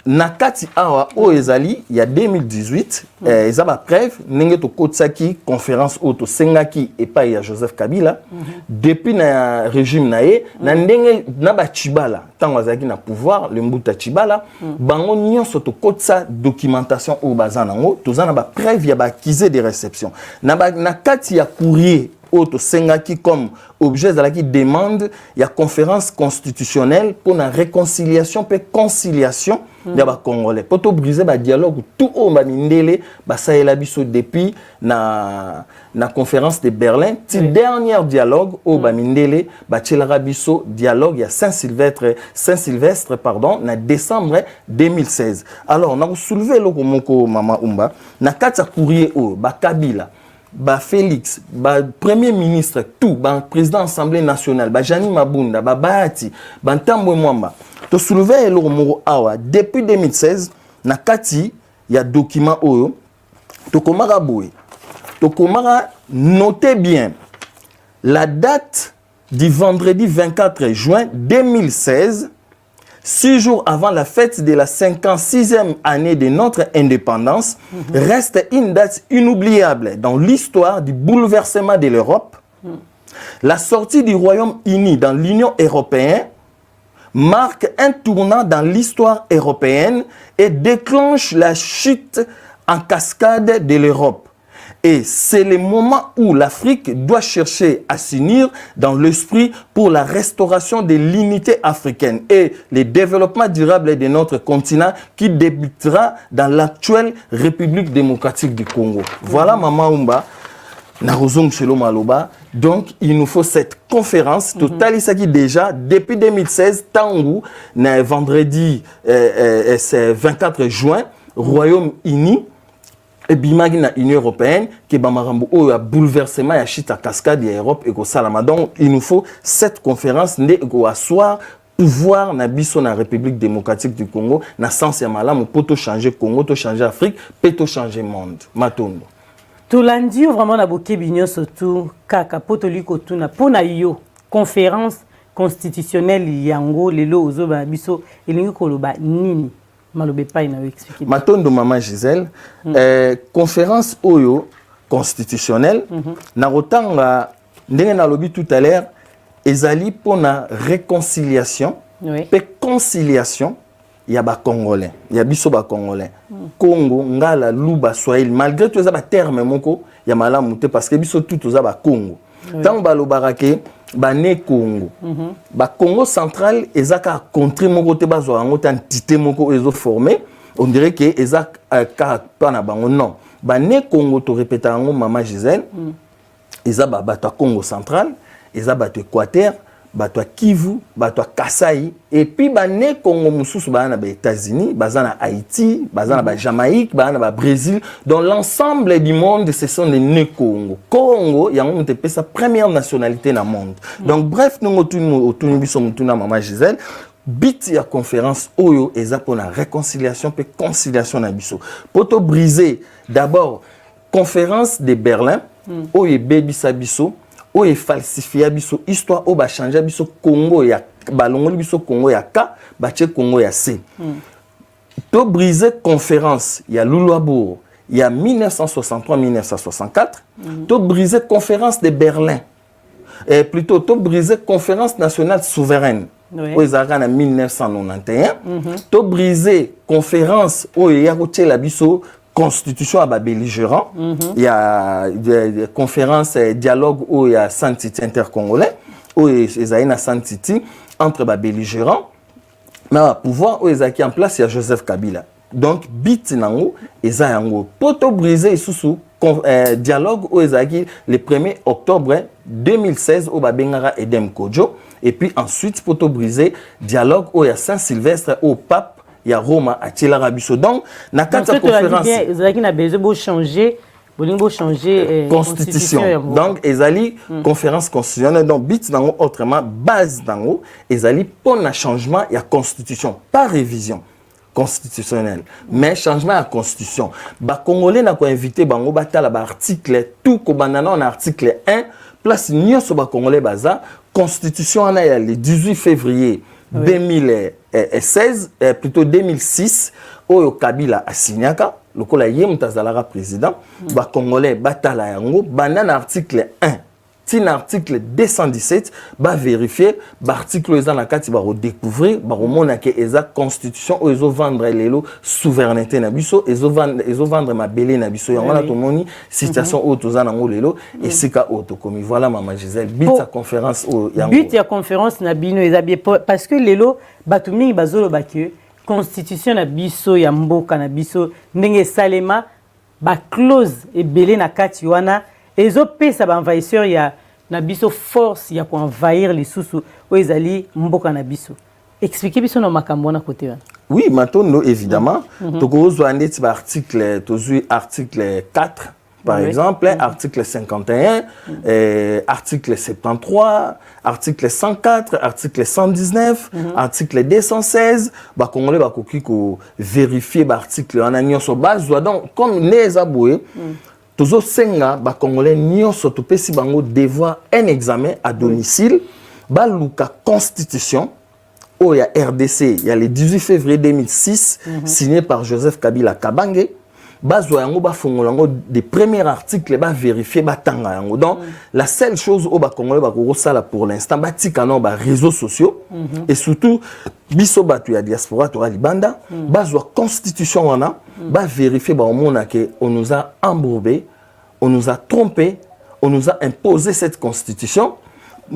na kati awa o ezali il y a 2018 ezaba preuve ndenge to kotsaki conférence auto sengaki epai ya Joseph Kabila depuis na régime nae na ndenge na ba Chibala tango azaki na pouvoir le mbuta Chibala bango nyonso to kotsa documentation o bazana ngo tozana ba preuve ya ba accusé de réception na kati ya courrier auto sengaki comme objet de la qui demande il y a conférence constitutionnelle pour la réconciliation et conciliation des Congolais pour to briser ba dialogue tout au mandele ba saela biso depuis na conférence de Berlin dernier dialogue au bamindele ba tchelara biso dialogue ya Saint-Sylvestre pardon na décembre 2016 alors on a soulevé le moko mama Umba na kati courrier au ba Kabila ba Félix, ba premier ministre, tout, ba président assemblée nationale, ba Jani Mabunda, ba Bahati, ba Ntambwe Mwamba. To soulever le moro awa depuis 2016 na kati ya document oyo to komara boye. To komara notez bien la date du vendredi 24 juin 2016. 6 jours avant la fête de la 56e année de notre indépendance, reste une date inoubliable dans l'histoire du bouleversement de l'Europe. La sortie du Royaume-Uni dans l'Union européenne marque un tournant dans l'histoire européenne et déclenche la chute en cascade de l'Europe. Et c'est le moment où l'Afrique doit chercher à s'unir dans l'esprit pour la restauration de l'unité africaine et le développement durable de notre continent qui débutera dans l'actuelle République démocratique du Congo. Voilà Mama Umba, Narozong Chelo Maloba. Donc il nous faut cette conférence totale qui déjà depuis 2016 Tangu, vendredi c'est 24 juin, Royaume-Uni. Et bimagi na Union européenne qui bamarambo o a bouleversement ya chita cascade ya Europe et ko salama. Donc il nous faut cette conférence ne go asseoir pouvoir na biso na République démocratique du Congo na sens ya malamu poto changer Congo to changer Afrique poto changer monde matondo. Tolandi vraiment na bokebi nyonso tout kaka poto liko tuna pona yo conférence constitutionnelle yango lelo ozoba biso elingi koloba nini. Matondo Mama Gisèle, conférence oyo constitutionnelle, na rotanga ndenge na lobi tout à l'heure, ezali pour la réconciliation, pe conciliation, ya ba Congolais, ya biso ba Congolais. Congo, Ngala, Luba, Swahili, malgré tout ça ba terme moko, ya malamu te parce que biso tout ça ba Congo. Tant ba lo barake Bané Congo. Ba Congo central, ezaka contre moko te bazo ango entité moko ezo formé. On dirait que ezaka pana bango non. Bané Congo to répéta ango Mama Gisèle. Ezaba bato Congo central, ezaba bato Équateur, bato Kivu, bato Kasai et puis bané Congo mususu bana ba États-Unis, bazana Haïti, bazana ba Jamaïque, bazana ba Brésil. Dans l'ensemble du monde, ce sont les né Congo. Congo, yango mtepe sa première nationalité dans le monde. Donc bref, nous autour biso mutuna Mama Gisèle. Bit ya conférence oyo eza pour la réconciliation et conciliation na biso. Poto briser d'abord conférence de Berlin oyo bebisa biso oyo falsifier biso histoire o ba changer biso Congo ya balongoli biso Congo ya ka bache Congo ya C. To briser conférence ya Luluabourg il y a 1963-1964 to briser conférence de Berlin et plutôt to briser conférence nationale souveraine. Oui. En 1991, to briser conférence où il y a la biso constitution à belligérant. Il y a des conférences dialogue où il y a Saint-Titi intercongolais où il y a une Saint-Titi entre belligérants. Mais à pouvoir où il y a en place il y a Joseph Kabila. Donc bit nango eza yango poto briser sous dialogue où il y a le 1er octobre 2016 au Babengara Edem Kodjo. Et puis ensuite, pour te briser, dialogue où il y a Saint-Sylvestre, au pape, il y a Roma, à Tchela Rabiso. Donc, dans cette conférence. Vous avez besoin de changer bolingo changer constitution. Donc ezali conférence constitutionnelle donc bit nango autrement base nango ezali pour un changement il y a constitution pas révision constitutionnelle mais changement à constitution ba congolais na ko invité bango batala ba article tout ko banana en article 1 place nyonso ba congolais baza constitution ana ya le 18 février 2016 plutôt 2006 oyo Kabila asignaka lokola ye mutazalaka président ba congolais batala yango banana article 1 tin article 217 ba vérifier ba article eza na kati ba redécouvrir ba remona ke eza constitution o ezo vendre lelo souveraineté na biso ezo vendre mabele na biso yango na tomoni situation o tozana ngo lelo et sika o to komi voilà maman Gisèle bit conférence o yango bit ya conférence na bino eza bien parce que lelo batumi bazolo bakio constitution na biso ya mboka na biso ndenge salema ba clause ebele na kati wana ezopesa ba envahisseur ya na biso force ya ko envahir les sous o ezali mboka na biso expliquer biso na makambo na côté wana. Oui maintenant évidemment tokozwa ndeti ba article tozui article 4 par exemple, article 51, article 73, article 104, article 119, article 216, bah congolais bah ko vérifier bah article en agnon sur base donc comme les aboués toujours senga bah congolais nion sur tout pesi bango devoir un examen à domicile bah luka constitution oh il y a RDC il y a le 18 février 2006 signé par Joseph Kabila Kabange bazwa yango ba fongolango des premiers articles ba vérifier ba tanga yango donc la seule chose au ba congolais ba ko sala pour l'instant ba tikano ba réseaux sociaux et surtout biso batu ya diaspora to libanda bazwa constitution wana ba vérifier ba omona que on nous a embourbé on nous a trompé on nous a imposé cette constitution.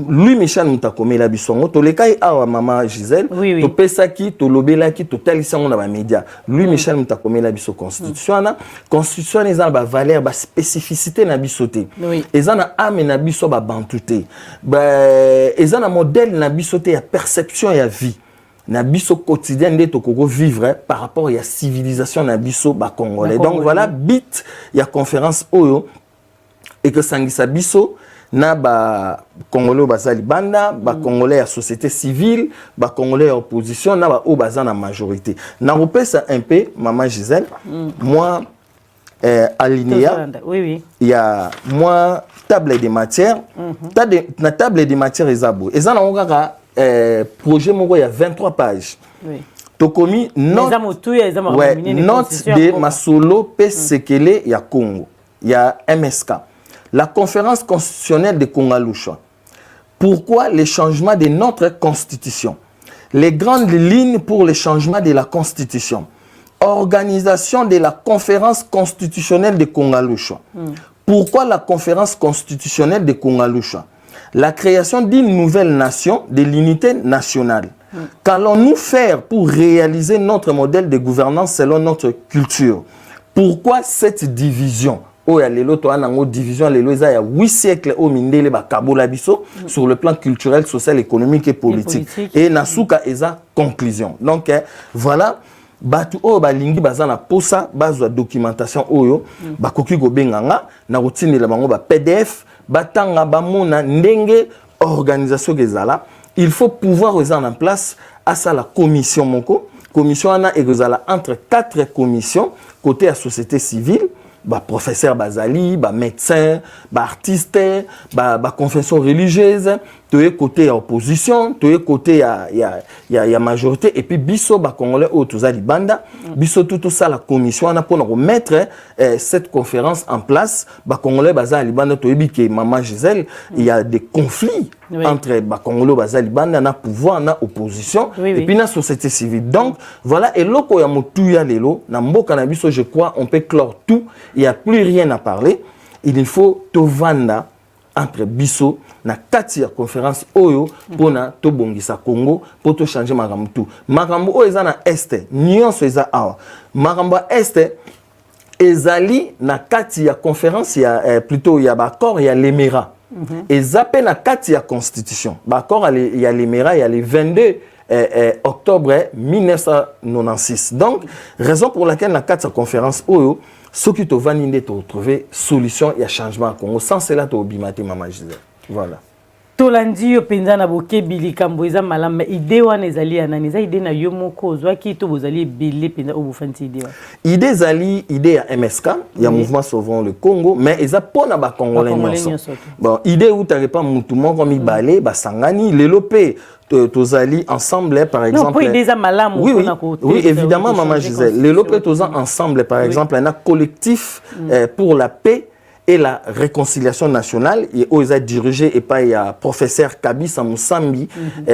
Lui Michel Mutakomela bisongo to lekai awa mama Gisèle to pesaki to lobelaki to talisango na ba média lui Michel Mutakomela biso constitution na constitution eza ba valeur ba spécificité na bisoté eza na ame na biso ba bantuté ba eza na modèle na bisoté ya perception ya vie na biso quotidien nde to koko vivre par rapport ya civilisation na biso ba congolais donc voilà bit ya conférence oyo et que sangisa biso na ba congolais bazali banda ba congolais ya société civile ba congolais ya opposition na ba o bazana majorité na repesa un peu maman Gisèle moi alinéa il y a moi table de matière na table de matière ezabo ezana ngaka projet moko ya 23 pages tokomi note de masolo pe sekele ya Congo ya MSK. La conférence constitutionnelle de Kongalusha. Pourquoi les changements de notre constitution? Les grandes lignes pour le changement de la constitution. Organisation de la conférence constitutionnelle de Kongalusha. Pourquoi la conférence constitutionnelle de Kongalusha? La création d'une nouvelle nation, de l'unité nationale. Qu'allons-nous faire pour réaliser notre modèle de gouvernance selon notre culture? Pourquoi cette division? Oh ya lelo to anango division lelo eza ya 8 siècles au mindele ba kabola biso sur le plan culturel, social, économique et politique. Et nasuka eza conclusion. Donc voilà batu o balingi bazana posa bazwa documentation oyo bakoki go benganga na routine bango ba PDF batanga bamona ndenge organisation kezala il faut pouvoir eza en place à ça la commission moko commission ana ezala entre 4 commissions côté à société civile ba professeur bazali ba médecin ba artiste ba confession religieuse toye côté ya opposition toye côté ya majorité et puis biso ba congolais au tozali banda biso tout ça la commission ana pour remettre cette conférence en place ba congolais bazali banda toye bi maman Gisèle il y a des conflits entre ba congolais bazali banda na pouvoir na opposition et puis na société civile donc voilà et loko ya motuya lelo na mboka na biso je crois on peut clore tout il y a plus rien à parler il faut tovanda entre biso na kati ya conférence oyo pona to bongisa Congo pour to changer makambo tout makambo oyo eza na este nyonso eza awa makambo este ezali na kati ya conférence ya plutôt ya bakor ya l'Emera eza pe na kati ya constitution bakor ya l'Emera ya les 22 octobre 1996. Donc, raison pour laquelle la 4 conférence Oyo, ceux qui te vendent te retrouver solution et changement à Congo. Sans cela, tu as obimate Maman Gisèle. Voilà. Tolandi yo penza na bokebi likambo eza malama ide wana ezali ya nani eza ide na yo moko ozwaki to bozali ebele penza obufanti ide wana ide ezali ide ya MSK ya mouvement Sauvons le Congo mais eza pona ba congolais nyonso bon ide utare pa mutu moko mibale basangani lelo pe tozali ensemble par exemple oui évidemment Maman Gisèle lelo pe toza ensemble par exemple un collectif pour la paix et la réconciliation nationale et aux a dirigé et pas il y a professeur Kabisa Moussambi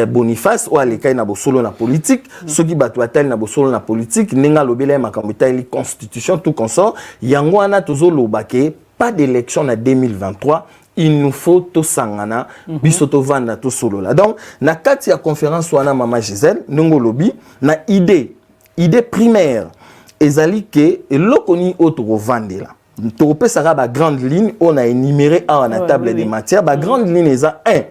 Boniface ou aleka na bosolo na politique ceux qui batouatel na bosolo na politique ninga lobele makamita li constitution tout consort yango ana tozo lobake pas d'élection en 2023 il nous faut tout sangana biso to vanda to solo là donc na kati ya conférence wana Maman Gisèle nongo lobi na idée primaire ezali ke elokoni autre vandela Topé sera la grande ligne, on a énuméré à la table des matières. La grande ligne est à 1.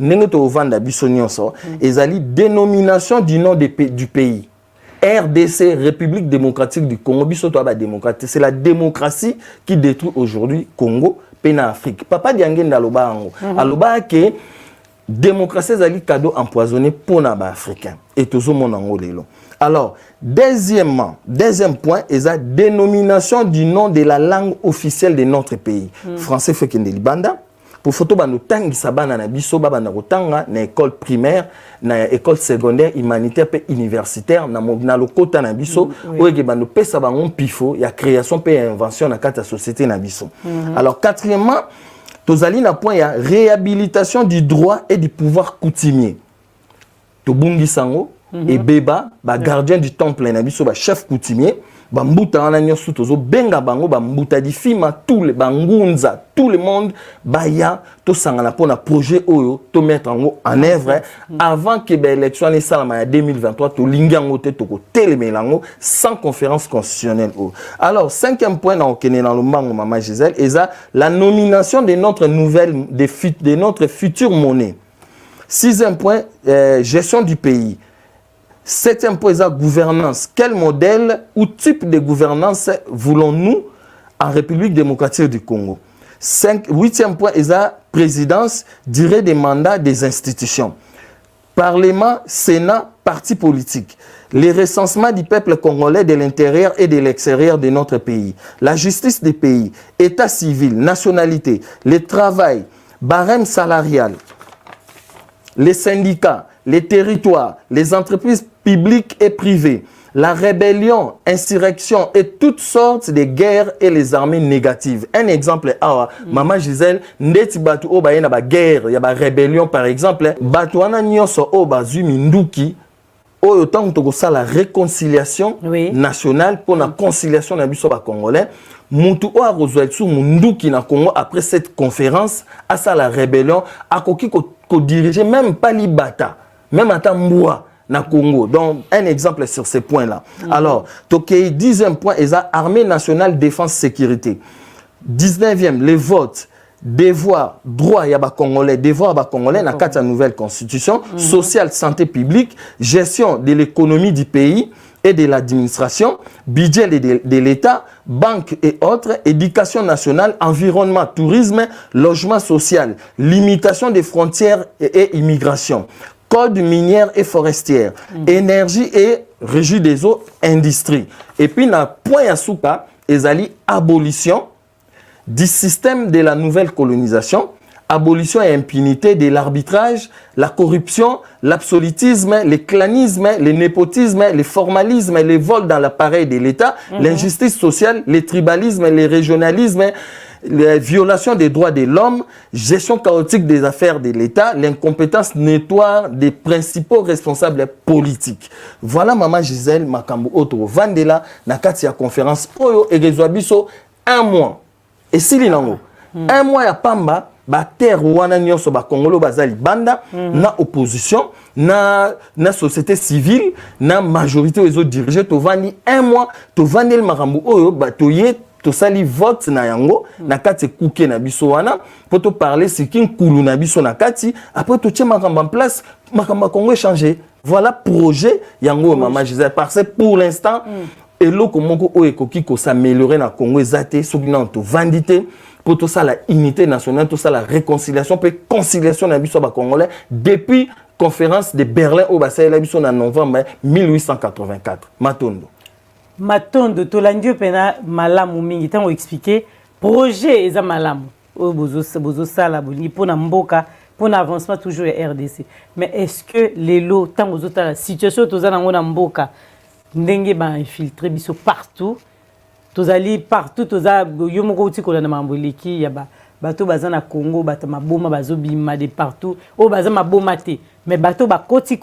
Nous avons une dénomination du nom du pays. RDC, République démocratique du Congo. C'est la démocratie qui détruit aujourd'hui Congo, Pena Afrique. Papa Diangen Daloba Ango. Aloba que démocratie est un cadeau empoisonné pour les Africains. Et tout le monde en Lelo. Alors, deuxième point, est la dénomination du nom de la langue officielle de notre pays. Français fait qu'il banda. Pour photo ba no tangi sabana na biso ba na rotanga na école primaire, na école secondaire, humanitaire pe universitaire na lokota na biso oye ba no pesa ba on pifo ya création pe invention na kata société na biso. Alors quatrièmement, tozali na point ya réhabilitation du droit et du pouvoir coutumier. To bungi sango et beba ba gardien du temple na biso ba chef coutumier ba mbuta wana nyosu tozo benga bango ba mbuta di fima tous les bangunza tout le monde ba ya to sangana pona projet oyo to mettre en œuvre avant que l'élection les salama ya 2023 to lingango te to ko telemelango sans conférence constitutionnelle. Alors cinquième point na okene na lombango Maman Gisèle eza la nomination de notre nouvelle de notre future monnaie. Sixième point gestion du pays. Septième point, la gouvernance. Quel modèle ou type de gouvernance voulons-nous en République démocratique du Congo? Huitième point, la présidence, durée des mandats des institutions. Parlement, Sénat, partis politiques. Les recensements du peuple congolais de l'intérieur et de l'extérieur de notre pays. La justice des pays, état civil, nationalité, le travail, barème salarial, les syndicats, les territoires, les entreprises publiques et privées, la rébellion, insurrection et toutes sortes de guerres et les armées négatives. Un exemple, Maman Gisèle, ndeti batu oba yena ba guerre, ya ba rébellion par exemple, batu wana nyonso oba zumi nduki, oyo tant to ça la réconciliation nationale pour la conciliation na biso ba congolais. Mutu o a rozwelsu munduki na Congo après cette conférence à ça la rébellion a koki ko diriger même pas libata même à Tamboua na Congo. Donc un exemple sur ces points là. Alors Tokei 10e point est la armée nationale défense sécurité. 19e les votes devoir droit yaba congolais devoir ba congolais na kata nouvelle constitution sociale santé publique gestion de l'économie du pays et de l'administration, budget de l'État, banques et autres, éducation nationale, environnement, tourisme, logement social, limitation des frontières et immigration, code minière et forestière, énergie et régie des eaux, industrie. Et puis, na point à souka, ezali abolition du système de la nouvelle colonisation, abolition et impunité de l'arbitrage, la corruption, l'absolutisme, le clanisme, le népotisme, le formalisme, les vols dans l'appareil de l'État, l'injustice sociale, le tribalisme, le régionalisme, les violations des droits de l'homme, gestion chaotique des affaires de l'État, l'incompétence notoire des principaux responsables politiques. Voilà Maman Gisèle Makambo Otto Vandela, na kati ya conférence Oyo et Rezoabiso, un mois. Et si l'inango, un mois ya Pamba, ba terre wana nyonso ba Congolo bazali banda na opposition na société civile na majorité aux autres dirigeants to vani un mois to vani le makambo oyo ba to ye to sali vote na yango na kati kuke na biso wana pour te parler ce qui nkulu na biso na kati après to tche makambo en place makambo Congo changer Voilà projet yango maman Gisèle parce que pour l'instant et lo komoko o ekoki ko s'améliorer na Congo ezate soki na to vandité pour tout ça la unité nationale, tout ça la réconciliation peut conciliation na biso ba congolais depuis conférence de Berlin au bassin la biso en novembre 1884 Matondo tolandio pena malamu mingi tango expliquer projet eza malamu o bozo sala boni pona mboka pour l'avancement toujours RDC. Mais est-ce que les lots, tant aux autres, la situation, tous en mboka, ndenge ba infiltré biso partout, tous ali partout, tous a yomoko uti kola na mamboliki ya ba bato bazana Congo, bato maboma bazo bima de partout, o bazana maboma te, mais bato ba koti.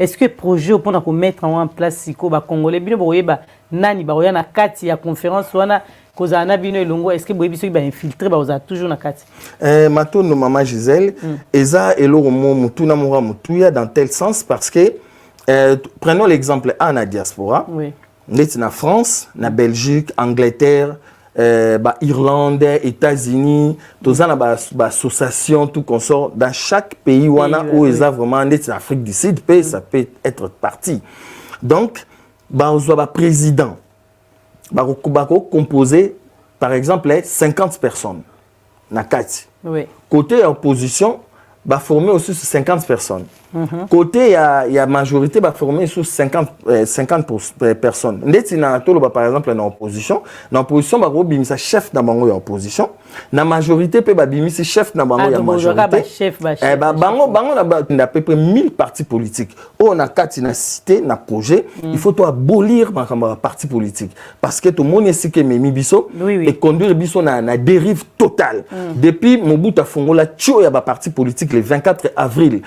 Est-ce que projet pour na ko mettre en place siko ba congolais bino boye ba nani ba oya na kati ya conférence wana kozana bino elongo est-ce que boye biso ba infiltré ba oza toujours na kati Matondo maman Gisèle eza eloro mo mutuna mora mutuya dans tel sens parce que prenons l'exemple en diaspora oui na France na Belgique Angleterre Irlande, États-Unis, tout ça, association, tout consort, dans chaque pays où on a vraiment l'Afrique du Sud, ça peut être parti. Donc, on a président, composé, par exemple, 50 personnes. Oui. Côté opposition, formé aussi 50 personnes. Côté, il y a majorité formée sur 50 personnes. Par exemple, dans l'opposition, il y a chef dans l'opposition. Dans la majorité, il y a chef dans la majorité. Il y a à peu près 1000 partis politiques. On a 4 cités, dans projet. Il faut abolir les partis politiques. Parce que tout le monde sait que Mimi Bisso et conduire Bisso dans la dérive totale. Depuis Mobutu Fongola, il y a des partis politiques le 24 avril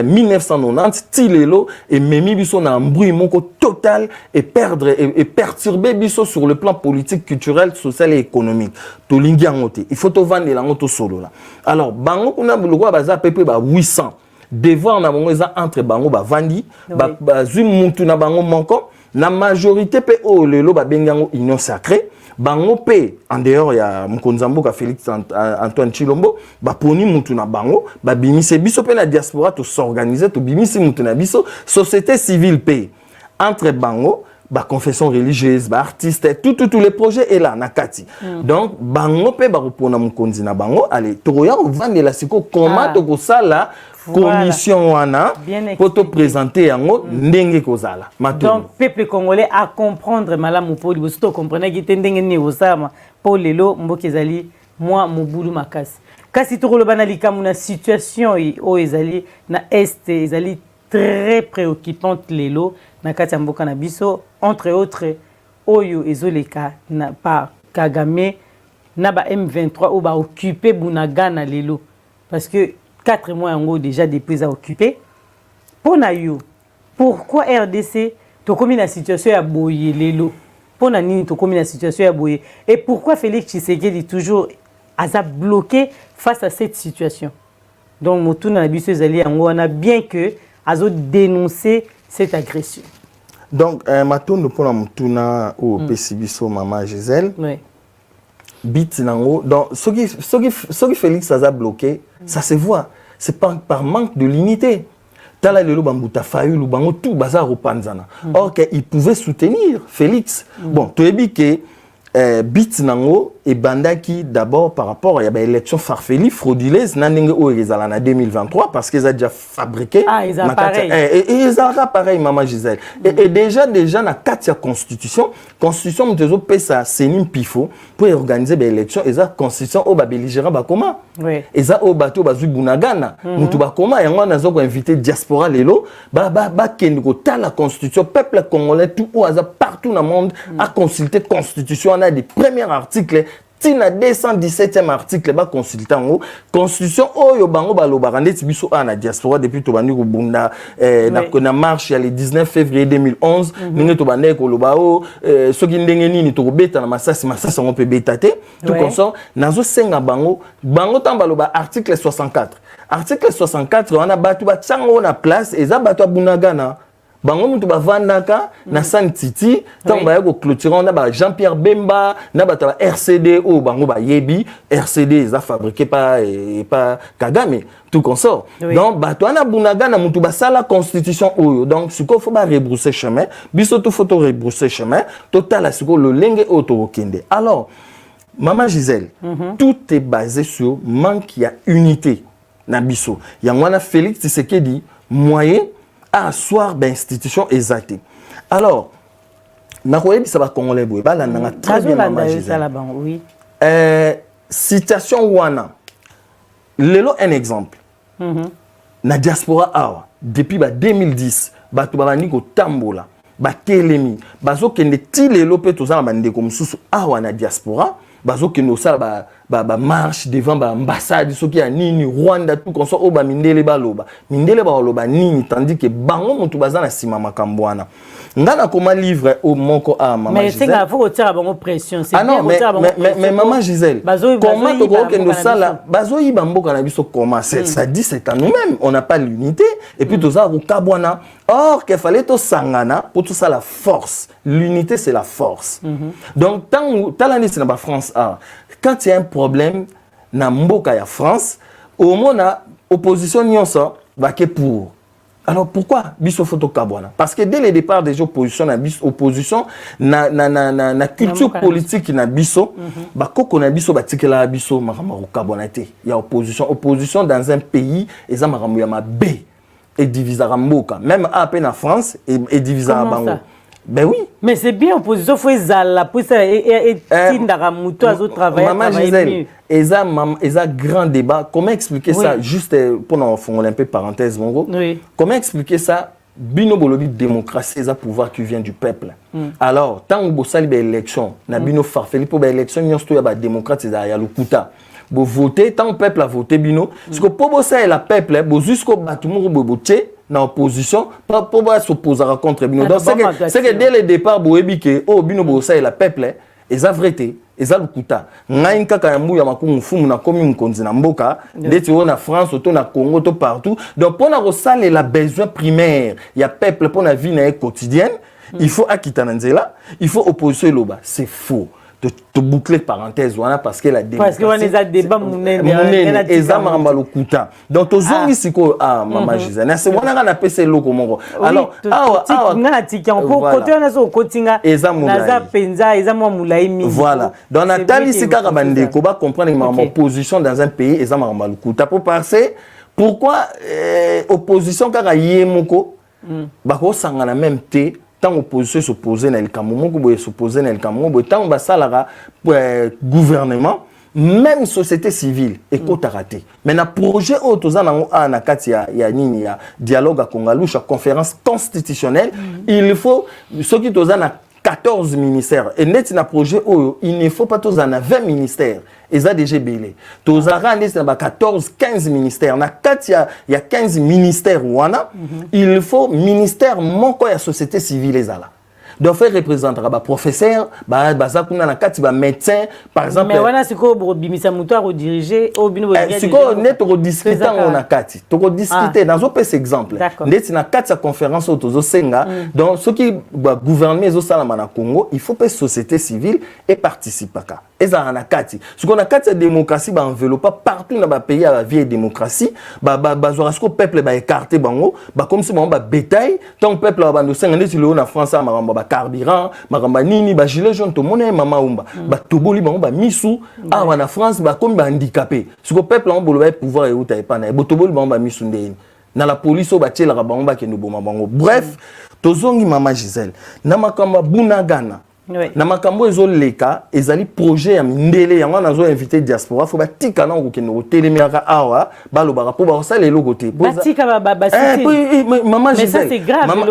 1990, Tilelo et Mimi Bisso na embrouille total et perdre et perturber Bisso sur le plan politique, culturel, social et économique. Tolingi angote. Il faut to vendre la ngoto solo là. Alors bango kuna buloko baza pepe ba 800. Devoir na bango eza entre bango ba vandi ba zum muntu na bango manko na majorité pe o lelo ba bengango union sacrée. Bango pe en dehors ya Mkonzambo ka Félix Antoine Chilombo ba poni mutu na bango ba bimise biso pe na diaspora to s'organiser to bimisi mutu na biso société civile pe entre bango ba confession religieuse ba artiste tous les projets est là na kati donc bango pe ba repona Mkonzi na bango allez to ya vendre la siko comment to ko sala commission wana pour te présenter yango ndenge kozala donc peuple congolais à comprendre malamu poli bo to comprendre ki ndenge ni osama pour lelo mboki ezali moi mobulu makasi kasi to koloba na likamu na situation o ezali na est ezali très préoccupante lelo na kati ya mboka na biso entre autres oyo ezoleka na pa Kagame na ba M23 o ba occuper Bunagana lelo parce que 4 mois en gros déjà depuis à occuper. Pour Nayo, pourquoi RDC to comme la situation à boyer les lots? Pour Nani to comme la situation à boyer. Et pourquoi Félix Tshisekedi toujours a bloqué face à cette situation? Donc Motuna na biso ezali yango on a bien que azo dénoncer cette agression. Donc Matondo pour la Motuna ou Pesibiso maman Gisèle. Oui. Bit nango donc ce qui Félix a bloqué ça se voit c'est par manque de l'unité tala lelo bambuta Fayulu bango tout bazar au panzana or qu'il pouvait soutenir Félix bon tu es que bit nango et bandaki d'abord par rapport à l'élection farfeli frauduleuse nanenge o ezala na 2023 parce qu'ils ont déjà fabriqué ils ont pareil et ils ont pareil maman Gisèle et déjà na katia constitution mtezo pesa senim pifo pour organiser des élections et ça constitution o ba belligérant ba comment et ça o bato bazu Bunagana mutu ba comment yango nazo ko inviter diaspora lelo ba kende ko ta la constitution peuple congolais tout au hasard partout dans le monde a consulté constitution on a des premiers articles tina 217e article ba consultant constitution oyo bango balobaka ndeti biso na diaspora depuis to bandi ko bunda na marche ya le 19 février 2011 ninge to bande ko loba soki ndenge nini to kobeta na masasi on peut betate tout consort nazo senga bango tamba loba article 64 on a batu ba tsango na place eza batu Bunagana bango mutu bavandaka na San Titi tant ba ko clôturer on a Jean-Pierre Bemba na ba RCD o bango ba yebi RCD ils a fabriqué pas Kagame tout consort donc bato ana Bunagana mutu ba sala constitution oyo donc siko faut ba rebrousser chemin biso to faut rebrousser chemin total siko le lenge auto kende alors Maman Gisèle tout est basé sur manque ya unité na biso yangwana Félix Tshisekedi moyen à asseoir d'institutions exactes. Alors, na koyebi sa ba congolais boy ba la nga très bien Maman Gisèle. Oui. Citation wana. Lelo un exemple. Na diaspora awa depuis ba 2010 ba to ba ndiko tambola ba telemi bazo kende ti lelo pe to za ba ndeko mususu awa na diaspora bazo kende osala ba marche devant ba ambassade soki ya nini Rwanda tout comme ça o ba mindele ba loba nini tandis que bango mutu baza na sima makambo wana ngana koma livre au moko a Maman mais Gisèle mais c'est faut retirer bango pression c'est non mais Maman Gisèle comment to ko kende sala bazo yiba mboka na biso comment ça dit c'est à nous-mêmes on n'a pas l'unité et puis toza ko kabwana or qu'il fallait to sangana pour tout ça la force l'unité c'est la force donc tant talani c'est na France quand il y a un problème na mboka ya France au moins na opposition nyonso va que pour alors pourquoi biso photo kabwana parce que dès le départ des oppositions na biso opposition na culture politique na biso ba koko na biso batikela biso makamba ko kabwana te ya opposition dans un pays eza makambo ya mabe et divisera mboka même à peine en France et divisera bango. Ben oui. Mais c'est bien opposition faut ezala pour ça et tindara muto azo travailler. Maman Gisèle, eza grand débat. Comment expliquer ça juste pour nous faire un peu parenthèse mongo. Oui. Comment expliquer ça bino bolobi démocratie eza pouvoir qui vient du peuple. Alors tant que sali ba élection na bino farfeli pour ba élection nyonso ya ba démocrate eza ya lokuta. Bo voter tant le peuple a voté bino parce que pour ça la peuple bo jusqu'au batumo bo boté na opposition pour s'opposer contre bino donc c'est que dès le départ bo ebike oh bino bo ça la peuple eza vérité eza lokuta ngai kaka ya mbuya makumu fumu na komi mkonzi na mboka ndeti o na France auto na Congo to partout donc pour na rosale la besoin primaire ya peuple pour na vie na quotidienne il faut akitana nzela il faut opposition loba c'est faux de boucler parenthèse voilà parce que la démocratie parce que on a débat munene eza maramba lokuta donc tozongi siko Maman Gisèle na se wana na pese loko moko alors na tika on côté on a so kotinga na penza eza mo mulai mingi voilà donc natali sika ka bandeko ba comprendre ma position dans un pays eza maramba lokuta pour passer pourquoi opposition kaka yemoko ba ko sangana même té tant opposition s'opposer na likambo boye s'opposer na likambo boye tant basalara gouvernement même société civile ekota raté mais na projet autoza nango na kati ya nini ya dialogue à Kongalusha conférence constitutionnelle il faut ce qui toza na 14 ministères et net na projet il ne faut pas toza na 20 ministères eza déjà belé toza randi na 14 15 ministères na kati ya 15 ministères wana il faut ministère moko ya société civile ezala donc faire représenter ba professeur baza kuna na kati ba médecin par exemple mais wana siko bimisa muto a rediriger au bino siko net ko discuter on a kati to ko discuter dans un exemple net na kati sa conférence autozo senga donc ce qui gouvernement zo salama na Congo il faut que société civile et participer ka eza na kati siko na kati ya démocratie ba enveloppe partout na ba pays à la vieille démocratie ba zo siko peuple ba écarter bango ba comme si bango ba bétail tant peuple ba no senga net le na France maramba carburant maramba nini ba gilet jaune to mona mama umba ba toboli bango ba misu awa na France ba comme ba handicapé siko peuple on bolo ba pouvoir euta epana ba toboli bango ba misu ndeni na la police o ba tiela bango ba kendo boma bango bref tozongi Maman Gisèle na makamba Bunagana na makambo ezoleka ezali projet ya mindele yango nazo inviter diaspora faut batika na kokende kotelemaka awa balobaka po ba sala eloko te batika Maman Gisèle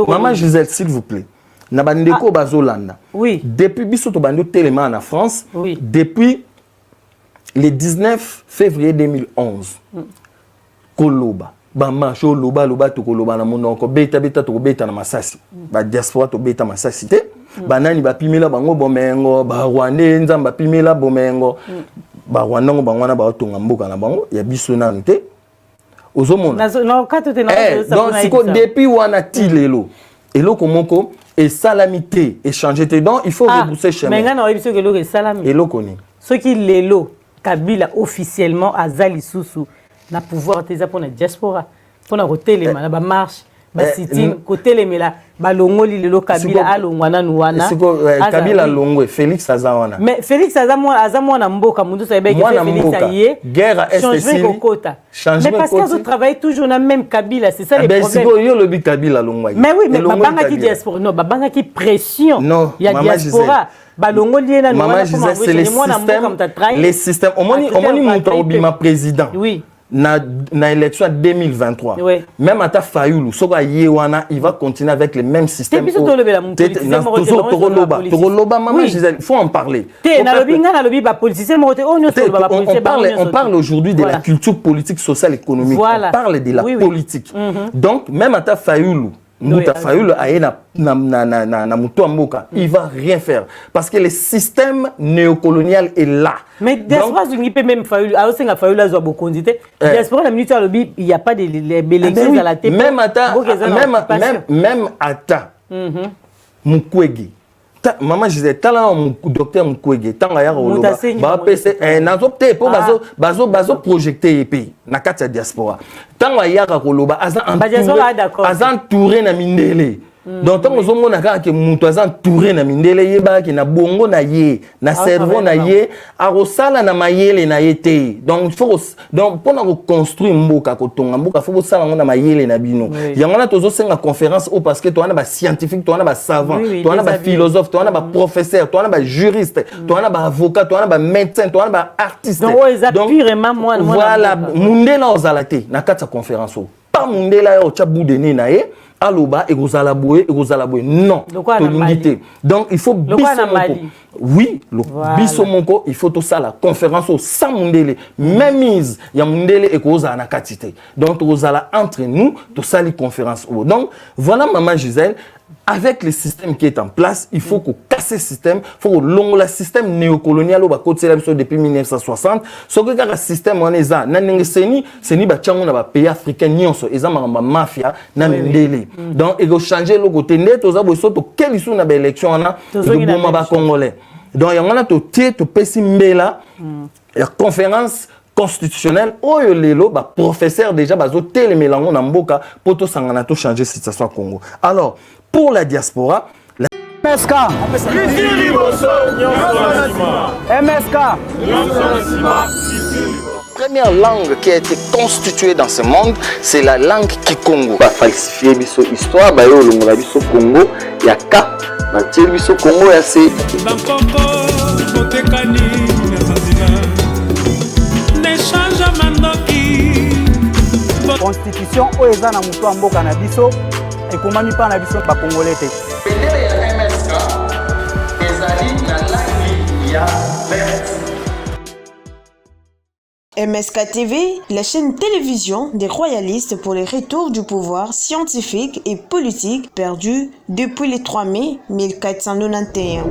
Maman Gisèle s'il vous plaît na bandeko bazolanda depuis biso to bando telema na France depuis le 19 février 2011 koloba ba macho loba to koloba na monoko beta to beta na masasi ba diaspora to beta masasi te banani ba pimela bango bomengo ba Rwanda nzamba pimela bomengo ba Rwanda ngo bangwana ba tonga mboka na bango ya biso nanu te ozomona donc siko depuis wana tilelo et lokomoko et salamité et changer tes dents, il faut rebrousser chemin. Mais ngana oyebi soki eloko esalami. Et lokoni. Soki lelo Kabila officiellement azali susu na pouvoir teza pour la diaspora pour na kotelema na ba marche ba sitting kotelemela balongoli lelo Kabila alongwana nuwana. Siko Kabila longwe Félix Azawana. Mais Félix Azawana na mboka mundu sa yebeki Félix aye. Guerre est changement kokota. Mais parce qu'ils travaillent toujours na même Kabila, c'est ça le problème. Siko yo lobi Kabila longwa. Mais oui, mais babanga qui diaspora non, babanga qui pression. Non, il y a diaspora. Maman Gisèle, c'est les systèmes. Au moins, Moutaobima président. Oui. Na élection 2023. Oui. Même à ta Fayoulou, Soga Yewana, il va continuer avec les mêmes systèmes. Il faut en parler. On parle aujourd'hui de la culture politique, sociale, économique. On parle de la politique. Donc, même à ta Fayoulou, Mouta Fayoulou na muto mboka, il va rien faire parce que le système néocolonial est là. Mais diaspora il peut même Fayoulou, alors c'est Fayoulou a beaucoup condité. Diaspora la minute à lobby, il y a pas de élections à la télé. Même ata Mukwege. Maman Gisèle, tala docteur Mukwege, tanga ya roloba. Ba PC nazopte po bazo projecter EP na kati ya diaspora. Tanga ya roloba azan touré na mindele. Donc tant que on a que mutuazan touré na mindele yeba ki na bongo na ye na cerveau na ye arosala na mayele na yete. Donc faut pour construire mboka kotonga mboka faut sala na mayele na bino. Yangona tozo senga conférence au parce que toi na ba scientifique, toi na ba savant, toi na ba philosophe, toi na ba professeur, toi na ba juriste, toi na ba avocat, toi na ba médecin, toi na ba artiste. Donc purement moi voilà mundela ozalate na kata conférence au. Pas mundela yo chabu de na ye. Aloba et Rosalaboué. Non, donc il faut oui, Bissomonko, il faut tout ça la conférence au sans Mundele, même mise, il y a Mundele et Koza na katité. Donc Rosala entre nous, tout ça les conférences. Donc voilà maman Gisèle, avec le système qui est en place, il faut qu'on casse ce système, il faut qu'on longe le système néocolonial au côté depuis 1960. Ce que le système on est là, c'est ni bachango na pays africain nyonso, ils ont ma mafia na Mundele. Donc il faut changer le côté net aux abois surtout quelle issue na élection on a de bomba congolais. Donc il y a to tie to pesi mbela la conférence constitutionnelle oyo lelo ba professeur déjà bazo telemelango na mboka poto sangana to changer situation Congo. Alors pour la diaspora MSK première langue qui a été constituée dans ce monde, c'est la langue Kikongo. Ba falsifier biso histoire ba yo longola biso Congo ya ka ba tiel biso Congo ya c'est constitution o ezana muto mboka na biso et komami pa na biso ba congolais te. Bendele ya MSK ezali na langue ya verte. MSK TV, la chaîne télévision des royalistes pour le retour du pouvoir scientifique et politique perdu depuis le 3 mai 1491.